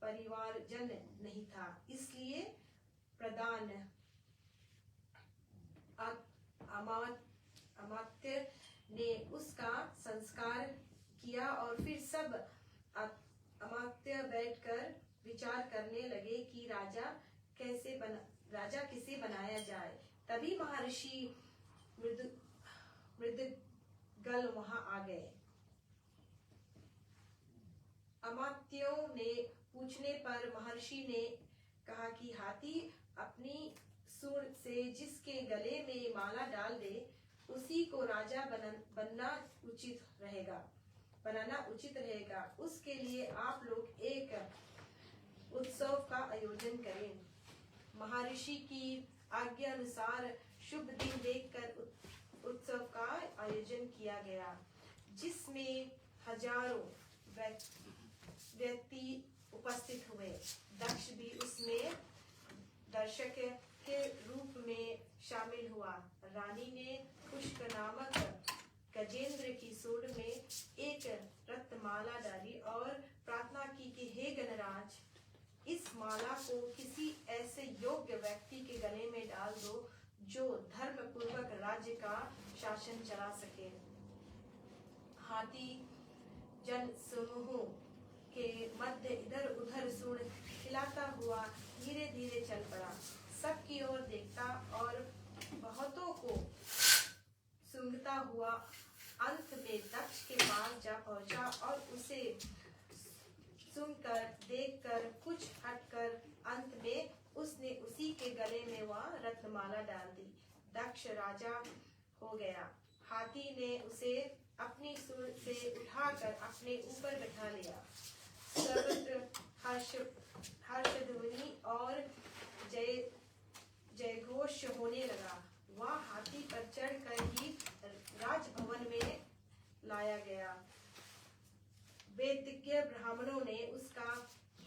Speaker 2: परिवारजन नहीं था, इसलिए प्रधान अमात्य ने उसका संस्कार किया और फिर सब अमात्य बैठकर विचार करने लगे कि राजा किसे बनाया जाए। तभी महर्षि मृदगल वहां आ गए। अमात्यों ने पूछने पर महर्षि ने कहा कि हाथी अपनी सूंड से जिसके गले में माला डाल दे, उसी को राजा बनाना उचित रहेगा। उसके लिए आप लोग एक उत्सव का आयोजन करें। महर्षि की आज्ञा अनुसार शुभ दिन देखकर उत्सव का आयोजन किया गया, जिसमें हजारों व्यक्ति उपस्थित हुए। दक्ष भी उसमें दर्शक के रूप में शामिल हुआ। रानी ने पुष्प नामक गजेंद्र की सूंड में एक रत्नमाला डाली और प्रार्थना की कि हे गणराज, इस माला को किसी ऐसे योग्य व्यक्ति के गले में डाल दो जो धर्म पूर्वक राज्य का शासन चला सके। हाथी जन समूह के मध्य इधर उधर सूंड हिलाता हुआ धीरे धीरे चल पड़ा। सबकी ओर देखता और बहुतों को सूंघता हुआ अंत में दक्ष के पास जा पहुंचा और उसे सुनकर देखकर कुछ हटकर अंत में उसने उसी के गले में वह रत्नमाला डाल दी। दक्ष राजा हो गया। हाथी ने उसे अपनी सूंड से उठाकर अपने ऊपर बैठा लिया। सर्वत्र हर्षध्वनि और जयघोष होने लगा। वह हाथी पर चढ़कर ही राजभवन में लाया गया। वेदिज्ञ ब्राह्मणों ने उसका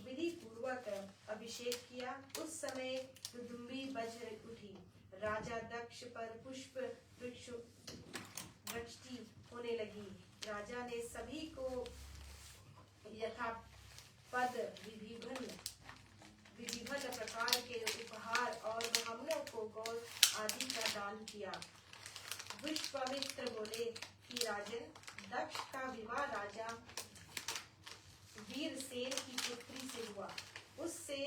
Speaker 2: विधि पूर्वक अभिषेक किया। उस समय दुदुम्बी बज उठी। राजा दक्ष पर पुष्प वृष्टि होने लगी। राजा ने सभी को यथापद विभिन्न प्रकार के उपहार और ब्राह्मणों को गौ आदि का दान किया। विश्वामित्र बोले कि राजन, दक्ष का विवाह राजा वीरसेन की पुत्री से हुआ। उसे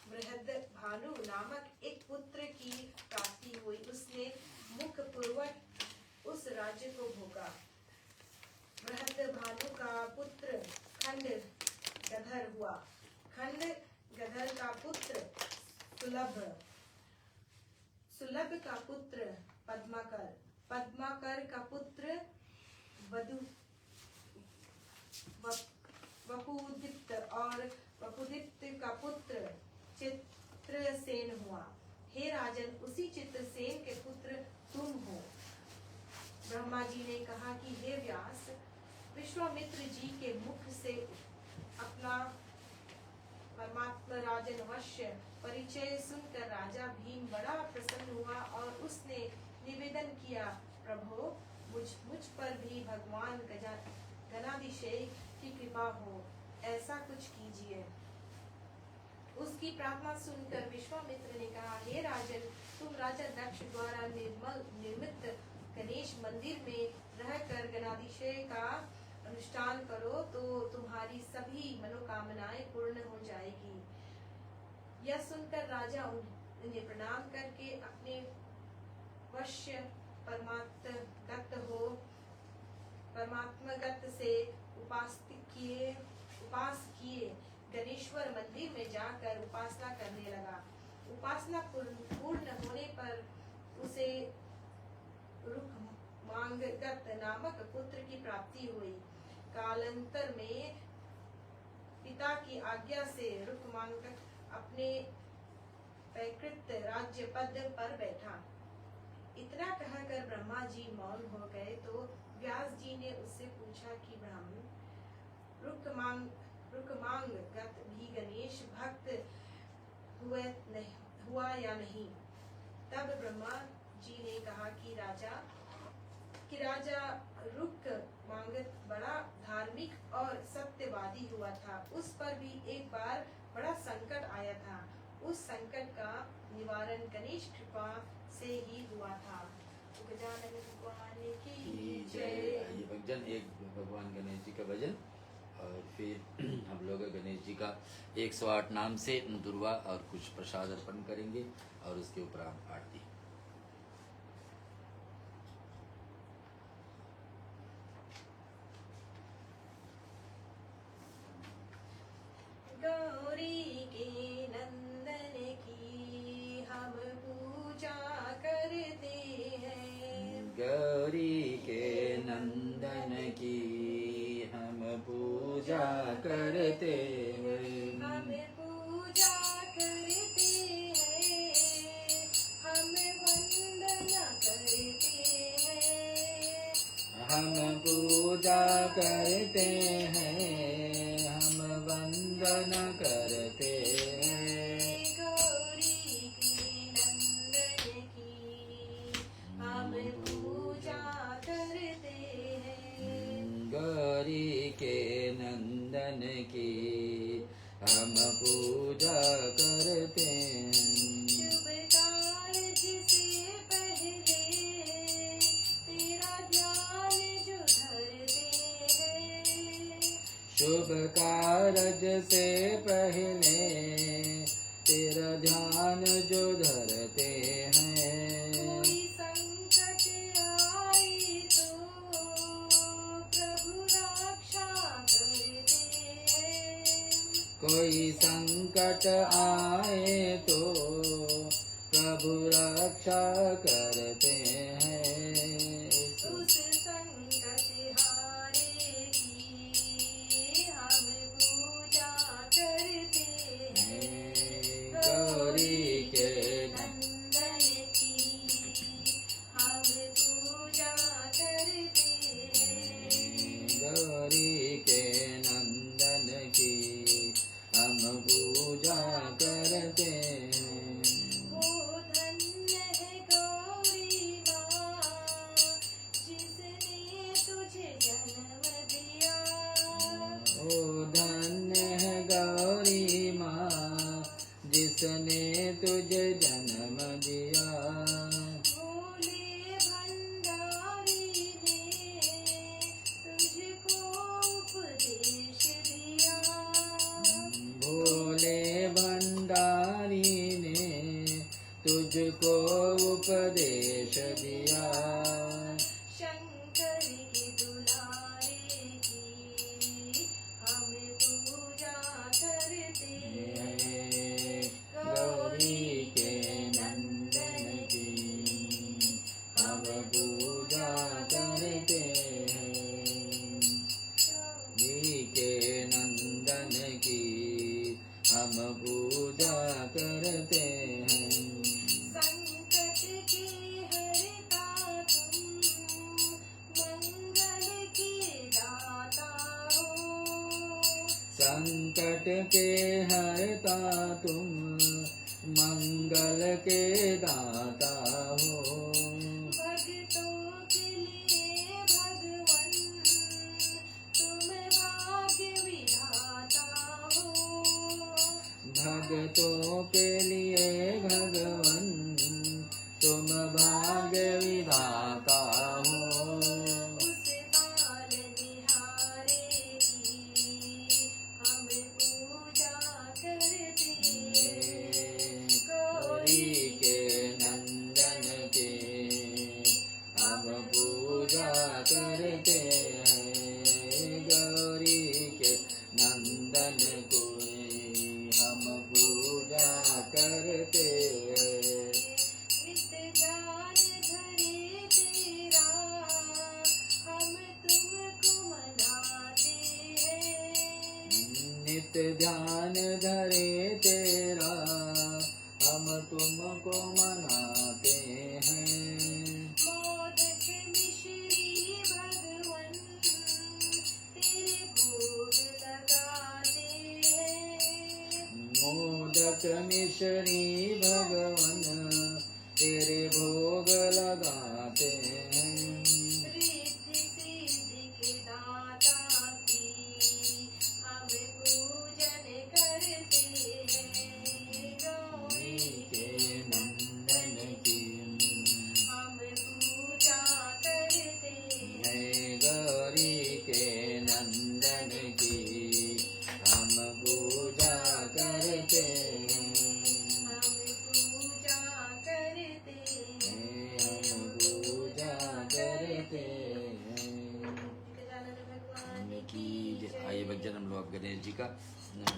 Speaker 2: बृहद भानु नामक एक पुत्र की प्राप्ति हुई। उसने मुख पूर्वक उस राज्य को भोगा। बृहद भानु का पुत्र खंड गधर हुआ। खंड गधर का पुत्र सुलभ का पुत्र पद्माकर का पुत्र वपुदीप्त और वपुदीप्त का पुत्र चित्रसेन हुआ। हे राजन, उसी चित्रसेन के पुत्र तुम हो। ब्रह्मा जी ने कहा कि हे व्यास, विश्वामित्र जी के मुख से अपना परमात्मा राजन वश्य परिचय सुनकर राजा भीम बड़ा प्रसन्न हुआ और उसने निवेदन किया, प्रभु, मुझ पर भी भगवान गणाधिशय की कृपा हो, ऐसा कुछ कीजिए। उसकी प्रार्थना सुनकर विश्वामित्र ने कहा, हे राजन, तुम राजा दक्ष द्वारा निर्मित गणेश मंदिर में रहकर गणाधिशय का अनुष्ठान करो तो तुम्हारी सभी मनोकामनाएं पूर्ण हो जाएगी। यह सुनकर राजा उन्हें प्रणाम करके अपने वश्य परमात्मगत से उपास किए गणेश्वर मंदिर में जाकर उपासना करने लगा। उपासना पूर्ण होने पर उसे रुक्मांगद नामक पुत्र की प्राप्ति हुई। कालांतर में पिता की आज्ञा से रुक्मांगद अपने पैकृत राज्य पद पर बैठा। इतना कहकर ब्रह्मा जी मौन हो गए तो व्यास जी ने उससे पूछा कि ब्राह्मण रुक्मांगद भी गणेश भक्त हुआ या नहीं? तब ब्रह्मा जी ने कहा कि राजा रुक्मांगद बड़ा धार्मिक और सत्यवादी हुआ था। उस पर भी एक बार बड़ा संकट आया था। उस संकट का निवारण गणेश कृपा से ही हुआ था। गजानन भगवान की जय।
Speaker 1: ये भजन एक भगवान गणेश जी का भजन, और फिर हम लोग गणेश जी का 108 नाम से दुर्वा और कुछ प्रसाद अर्पण करेंगे और उसके उपरांत आरती।
Speaker 2: गौरी के नंदन की हम पूजा करते हैं।
Speaker 1: गौरी के नंदन की हम पूजा करते हैं।
Speaker 2: हम पूजा करते हैं, हम वंदना करते हैं।
Speaker 1: हम पूजा करते हैं, हम वंदना करते हैं।
Speaker 2: गौरी की नंदन की हम पूजा करते हैं।
Speaker 1: गौरी के नंदन की हम पूजा करते हैं।
Speaker 2: शुभ कार्य से पहले तेरा ध्यान जो धरते हैं।
Speaker 1: शुभ कारज से पहले तेरा ध्यान जो धरते हैं।
Speaker 2: कोई संकट आए तो प्रभु रक्षा करते हैं।
Speaker 1: कोई संकट आए तो प्रभु रक्षा करते हैं।
Speaker 2: उस संकट हारे की हम पूजा करते हैं।
Speaker 1: गौरी के
Speaker 2: नंदन की हम पूजा करते हैं।
Speaker 1: गौरी के नंदन की हम पूजा करते हैं।
Speaker 2: वो धन्य है गौरी माँ जिसने तुझे जन्म दिया।
Speaker 1: ओ धन्य है गौरी माँ जिसने तुझे जन्म दिया।
Speaker 2: भोले भंडारी ने तुझको उपदेश दिया।
Speaker 1: भोले भंडारी ने तुझको उपदेश दिया।
Speaker 2: शंकर के दुलारे की हम पूजा करते हैं।
Speaker 1: गौरी के नंदन की हम पूजा करते हैं। गौरी के नंदन की हम पूजा करते हैं।
Speaker 2: संकट के हरता तुम मंगल के दाता हो।
Speaker 1: संकट के हरता तुम मंगल के दाता हो।
Speaker 2: भक्तों के लिए भगवन तुम भाग्य विधाता हो।
Speaker 1: भक्तों के लिए भगवन तुम भाग्य विधाता हो।
Speaker 2: उस बाल निहारे की हम पूजा करते हैं। गौरी
Speaker 1: ध्यान धरे तेरा, हम तुमको मनाते हैं।
Speaker 2: मोदक मिश्री भगवन तेरे भोग लगाते हैं।
Speaker 1: मोदक मिश्री भगवन तेरे भोग लगाते हैं।
Speaker 2: रिद्धि सिद्धि के दाता की हम पूजन करते हैं। गौरी
Speaker 1: के नंदन की
Speaker 2: हम पूजा करते हैं।
Speaker 1: है, गौरी के नंदन की हम पूजा करते हैं।
Speaker 2: हम पूजा करते हैं।
Speaker 1: हम पूजा करते हैं।
Speaker 2: गजानन भगवान
Speaker 1: की जय। आइए भक्तजन, हम लोग गणेश जी का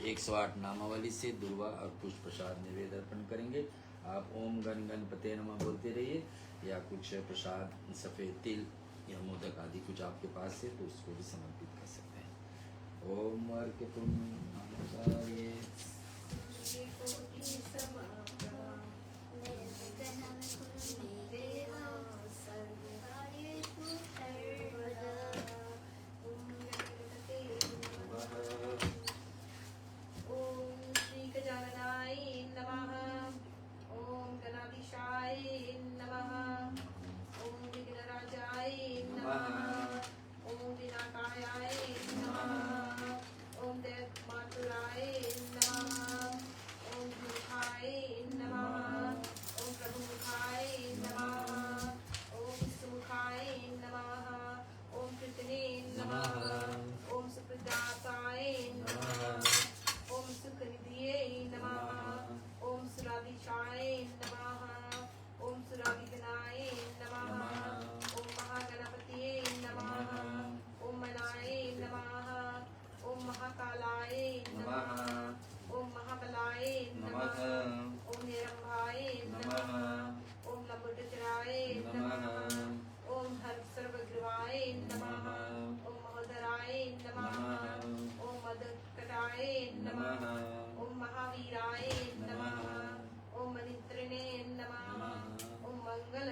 Speaker 1: 108 नामावली से दुर्वा और पुष्प प्रसाद निवेद अर्पण करेंगे। आप ओम गण गणपते नमः बोलते रहिए, या कुछ प्रसाद सफेद तिल या मोदक आदि कुछ आपके पास है तो उसको भी समर्पित कर सकते हैं। ओम अर्घ्यतुम नमस्कारे।
Speaker 2: कोटि समाप्ता देवा सर्वकार्येषु सर्वदा। ओम गणपते नमः। ओम श्री गजाननाय नमः। ओम गणाधीशाय नमः। ओम विघ्नराजाय नमः। ओम विनाकायाय नमः। ओम देवमातुराय नमः। ओम मुखाय नमः। ओम प्रभुमुखाय नमः। ओम सुमुखाय नमः। ओम कृतने नमः। ओम सुप्रदाताय नमः। ओम सुखनिधिये नमः। ओम सुराधीशाय नमः। ओम सुराधिगणाय नमः। ओम महागणपतिये नमः। ओम मनाय नमः। ओम महाकालाय नमः। ओम महाबलाय नमः। ओम निरंभाय नमः। ओम लंबोदराय नमः। ओम हर सर्वगृहाय नमः। ओम महोदराय नमः। ओम मदकटाय नमः। ओम महावीराय नमः। ओम मनित्रणे नमः। ओम मंगल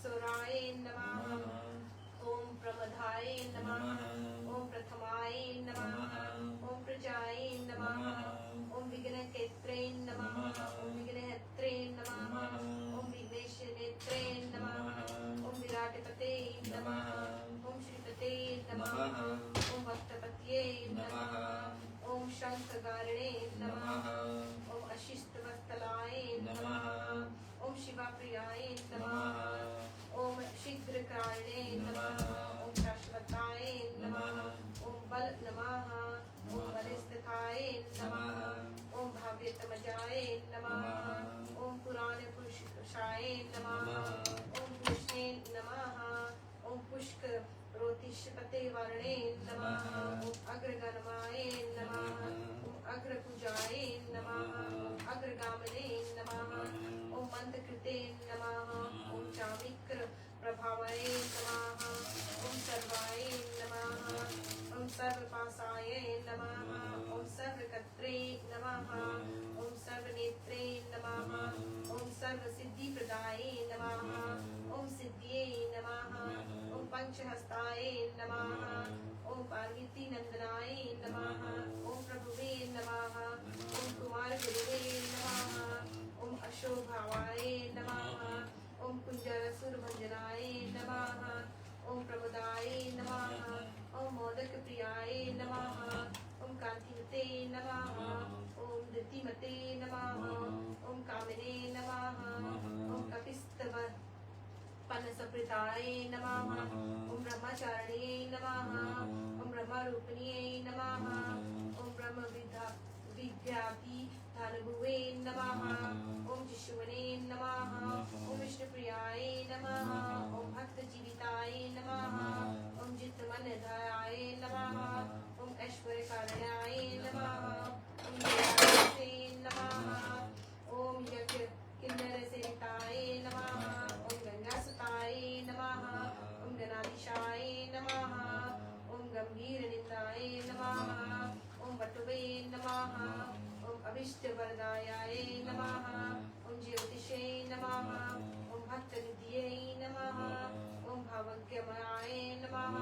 Speaker 2: सोराय नमः। ओम प्रमदाय नमः। ओम प्रथमाय नमः। ओम प्रजाय नमः। ओम विघ्नकेत्रे नमः। ओम विघ्नहत्रे नमः। ओम विघ्नेशनेत्रे नमः। ओम विराटपते नमः। ओम श्रीपते नमः। ओम भक्तपतये नमः। ओम शंखगारिणे नमः। ओम अशिष्टवत्सलाय नमः। ओम शिवाप्रियाय नमः। ओम शीघ्रकारिणे नमः। ओम शाश्वताय नमः। ओम बल नमः। ओम बलिष्ठताय नमः। ओम भाव्यतमजाय नमः। ओम पुराण पुरुषाय नमः। ओम कृष्णे नमः। ओम पुष्क रोतिष्पते वर्णे नमः। ओम अग्रगणमाय नमः। ओम अग्रपूजाय नमः। ओम अग्रगामिने नमः। ओम मंत्रकृते नमः। ओम चामिक्र प्रभावाय नमः। ओम सर्वाय नमः। ओम सर्वपासाय नमः। ओम सर्वकर्त्रे नमः। ओम सर्वनेत्रे नमः। ओम सर्वसिद्धिप्रदाय नमः। ओम सिद्धिये नमः। ओम पंचहस्ताय नमः। ओम पार्वती नंदनाय नमः। ओम प्रभुवे नमः। ओम कुमार गुरुवे नमः। ओम अशोभावाय नमः। ओम कुंजरसुरभंजनाय नमः। ओम प्रमोदाय नमः। ओम मोदक प्रियाय नमः। ओम कांतिमते नमः। ओम धृतिमते नमः। ओम कामिने नमः। ओम कपिस्तव पनसप्रिताय नमः। ओम ब्रह्मचारिण्ये नमः। ओम ब्रह्मरूपिण्ये नमः। ओम ब्रह्म विद्यापि धानुभुवे नमः। ओम जिष्णुवने नमः। ओम विष्णुप्रियाय नमः। ओम भक्तजीविताय नमः। ओम जितमनधाय नमः। ओम ऐश्वर्यकारणाय नमः। ओम जयाते नमः। ओम यज्ञ किन्नर सेविताय नमः। ओम गंगासुताय नमः। ओम गणाधीशाय नमः। ओम गंभीर निंदाय नमः। ओम बटुवे नमः। प्रदायाय नमः ओम ज्योतिषे नमः ओम भक्तनिधये नमः ओम भावज्ञमयाय नमः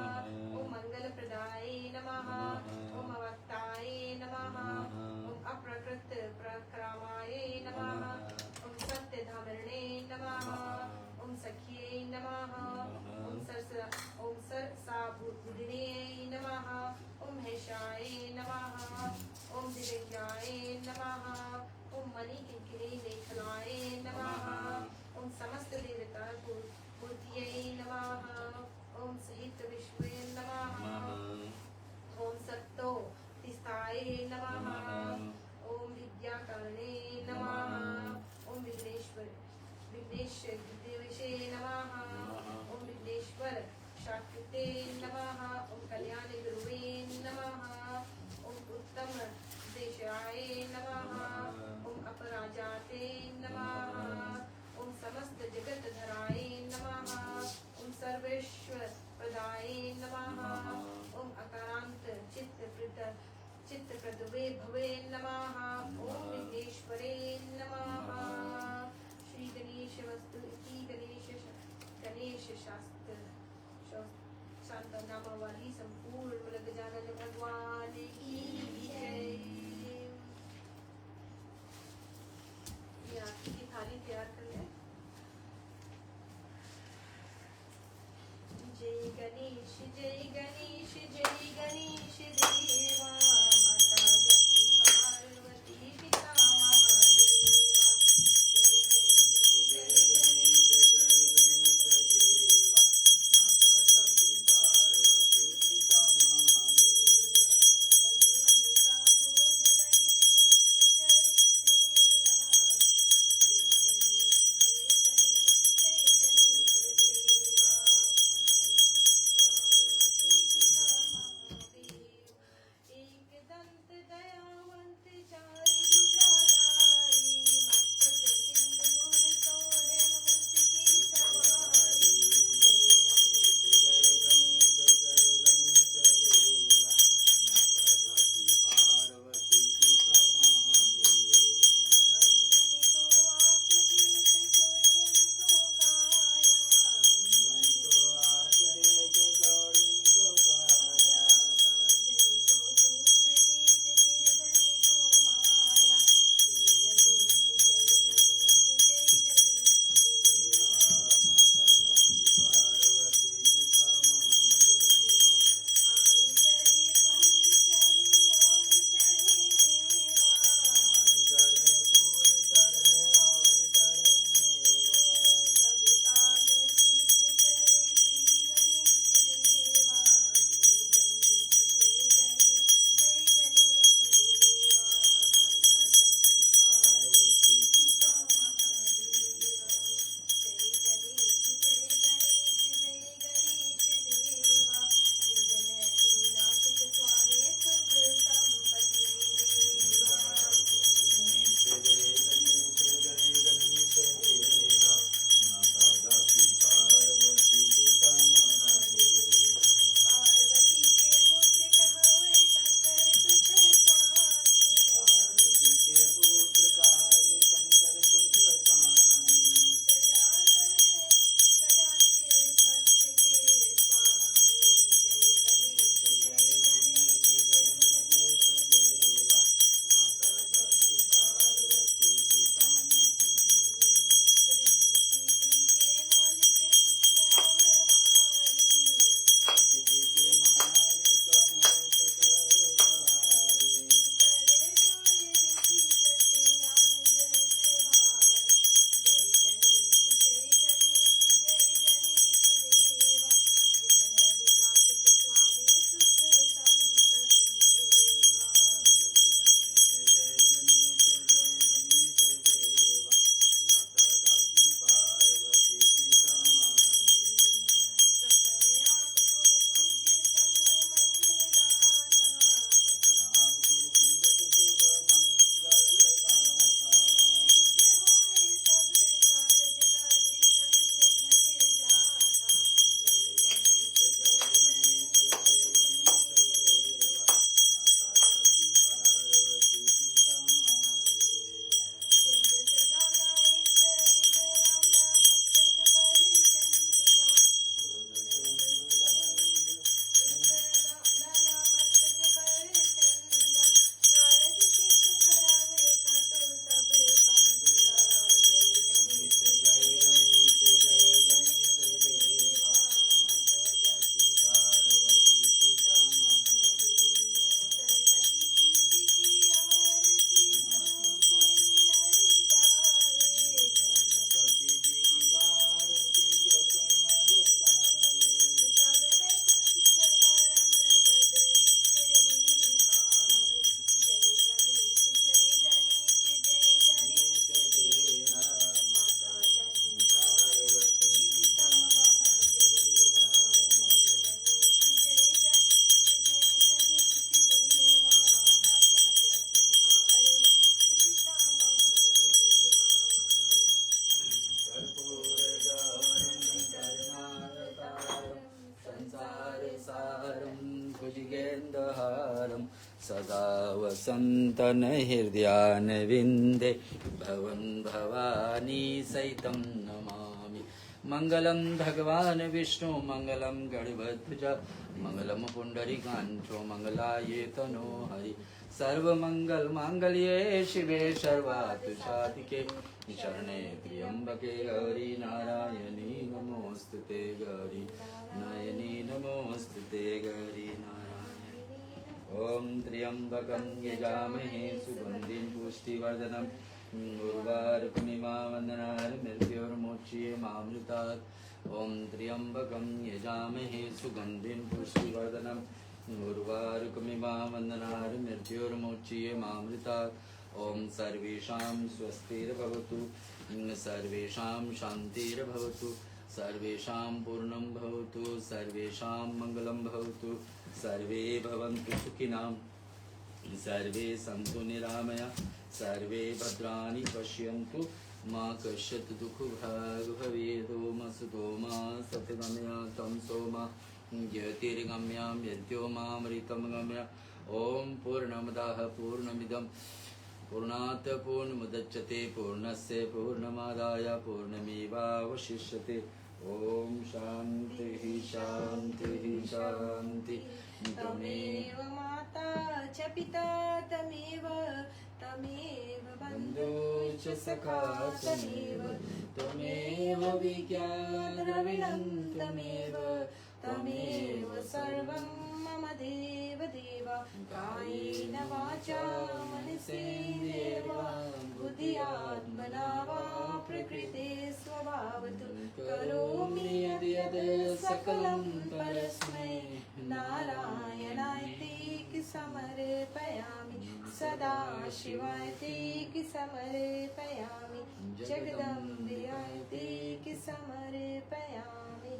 Speaker 2: ओम मंगलप्रदाय नमः ओम अवक्ताय नमः ओम अप्रकृत प्रक्रामाय नमः ओम सत्यधामरणे नमः ओम सख्ये नमः ओम सरसाबुदिने नमः ओम हेशाय नमः ओम दिव्याय नमः ओम मणिकिंकिनी लेखनाय नमः ओम समस्त देवता मूर्तिये नमः ओम सहित विश्वे नमः ओम सत्तो तिस्थाय नमः ओम विद्याकारणे नमः ओम विघ्नेश देवशे नमः ओम विघ्नेश्वर शाक्ते नमः ओम कल्याण गुरुवे नमः ओम उत्तम देशाय नमः ओम अपराजाते नमः ओम समस्त जगत धराय नमः ओम सर्वेश्वर प्रदाय नमः ओम अकारांत चित्त प्रदवे भवे नमः ओम विघ्नेश्वरे नमः श्री गणेश वस्तु इति गणेश शास्त्र शांत नामा वाली संपूर्ण गजानन भगवान की जय। ये आरती की थाली तैयार कर ले। जय गणेश जय गणेश जय गणेश देवा माता जगती पार्वती पिता महादेवा जय गणेश जय गणेश जय गणेश देवा माता जगती पार्वती पिता महादेवा रघुवन का भोग लगे संत करे सेवा जय गणेश जय गणेश जय गणेश देवा माता जगती पार्वती पिता महादेव। एक
Speaker 1: सदा वसन्तन हृदयानविन्दे भवन् भवानी सहितं नमामि। मङ्गलं भगवान् विष्णु मङ्गलं गणपध्वज मङ्गलं पुण्डरीकाक्षो मङ्गलाय तनो हरि। सर्वमङ्गलमाङ्गल्ये शिवे सर्वार्थसाधिके शरणे त्र्यम्बके गौरी नारायणी नमोस्तुते गौरी नारायणी नमोस्तुते गौरी नारायणी। ॐ त्र्यम्बकं यजामहे सुगन्धिं पुष्टिवर्धनम् उर्वारुकमिमावन्दनार्मृत्योर्मोच्येमामृतात्। ॐ त्र्यम्बकं यजामहे सुगन्धिं पुष्टिवर्धनम् उर्वारुकमिमावन्दनार्मृत्योर्मोच्येमामृतात्। ॐ सर्वेषां स्वस्तिर्भवतु सर्वेषां शान्तिर्भवतु सर्वेषां पूर्णं भवतु सर्वेषां मङ्गलं भवतु सर्वे भवन्तु सुखिनां सर्वे सन्तु निरामया सर्वे भद्राणि पश्यन्तु मा कश्चित् दुःखभाग् भवेत्। ॐ असतो मा सत्यगमया तमसो मा ज्योतिर्गम्यां यद्योमामृतं गम्य। ॐ पूर्णमदः पूर्णमिदं पूर्णात् पूर्णमुदच्यते पूर्णस्य पूर्णमादाय पूर्णमेवावशिष्यते। ॐ शान्तिः शान्तिः शान्तिः।
Speaker 2: तमेव माता च पिता तमेव बन्धु च सखा तमेव विज्ञानद्रविणं तमेव सर्वं मम देव देव। कायेन वाचा मनसेन्द्रियैर्वा बुद्ध्यात्मना वा प्रकृते स्वभावतु करोमि यद्यद् सकलं परस्मै नारायणायते समर्पयामि सदा शिवायते समर्पयामि जगदम्बिकायते समर्पयामि।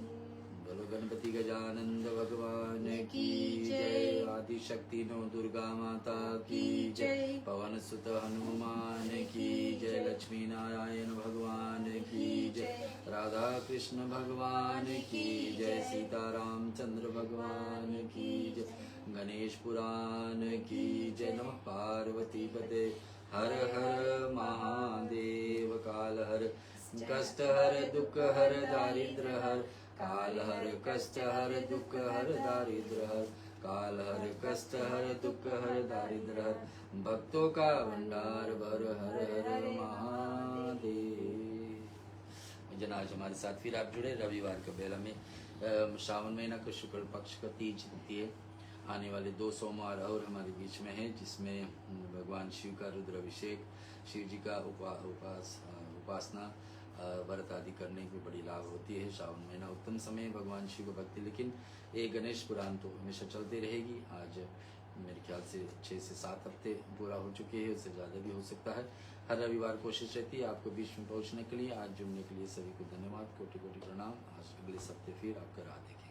Speaker 1: बोलो गणपति गजानन भगवान की जय। आदिशक्ति नो दुर्गा माता की जय। पवन सुत हनुमान की जय। लक्ष्मी नारायण भगवान की जय। राधा कृष्ण भगवान की जय। सीता रामचंद्र भगवान की जय। गणेश पुराण की जय। नमः पार्वती पते हर हर महादेव। काल हर कष्ट हर दुख हर दारिद्र हर काल हर कष्ट हर दुख हर दारिद्र हर काल हर कष्ट हर दुख हर दारिद्र हर भक्तों का भंडार भर हर हर महादेव। जन आज हमारे साथ फिर आप जुड़े रविवार के बेला में श्रावण महीना का शुक्ल पक्ष का तीज तिथि है। आने वाले 2 सोमवार और हमारे बीच में है जिसमें भगवान शिव का रुद्राभिषेक शिव जी का उपासना व्रत आदि करने की बड़ी लाभ होती है। श्रावण महीना उत्तम समय भगवान शिव को भक्ति। लेकिन ये गणेश पुराण तो हमेशा चलते रहेगी। आज मेरे ख्याल से 6 से 7 हफ्ते पूरा हो चुके हैं, उससे ज़्यादा भी हो सकता है। हर रविवार कोशिश रहती है आपको बीच में पहुंचने के लिए। आज जुड़ने के लिए सभी को धन्यवाद, कोटि कोटि प्रणाम। आज अगले सप्ताह फिर आपका रात देखिए।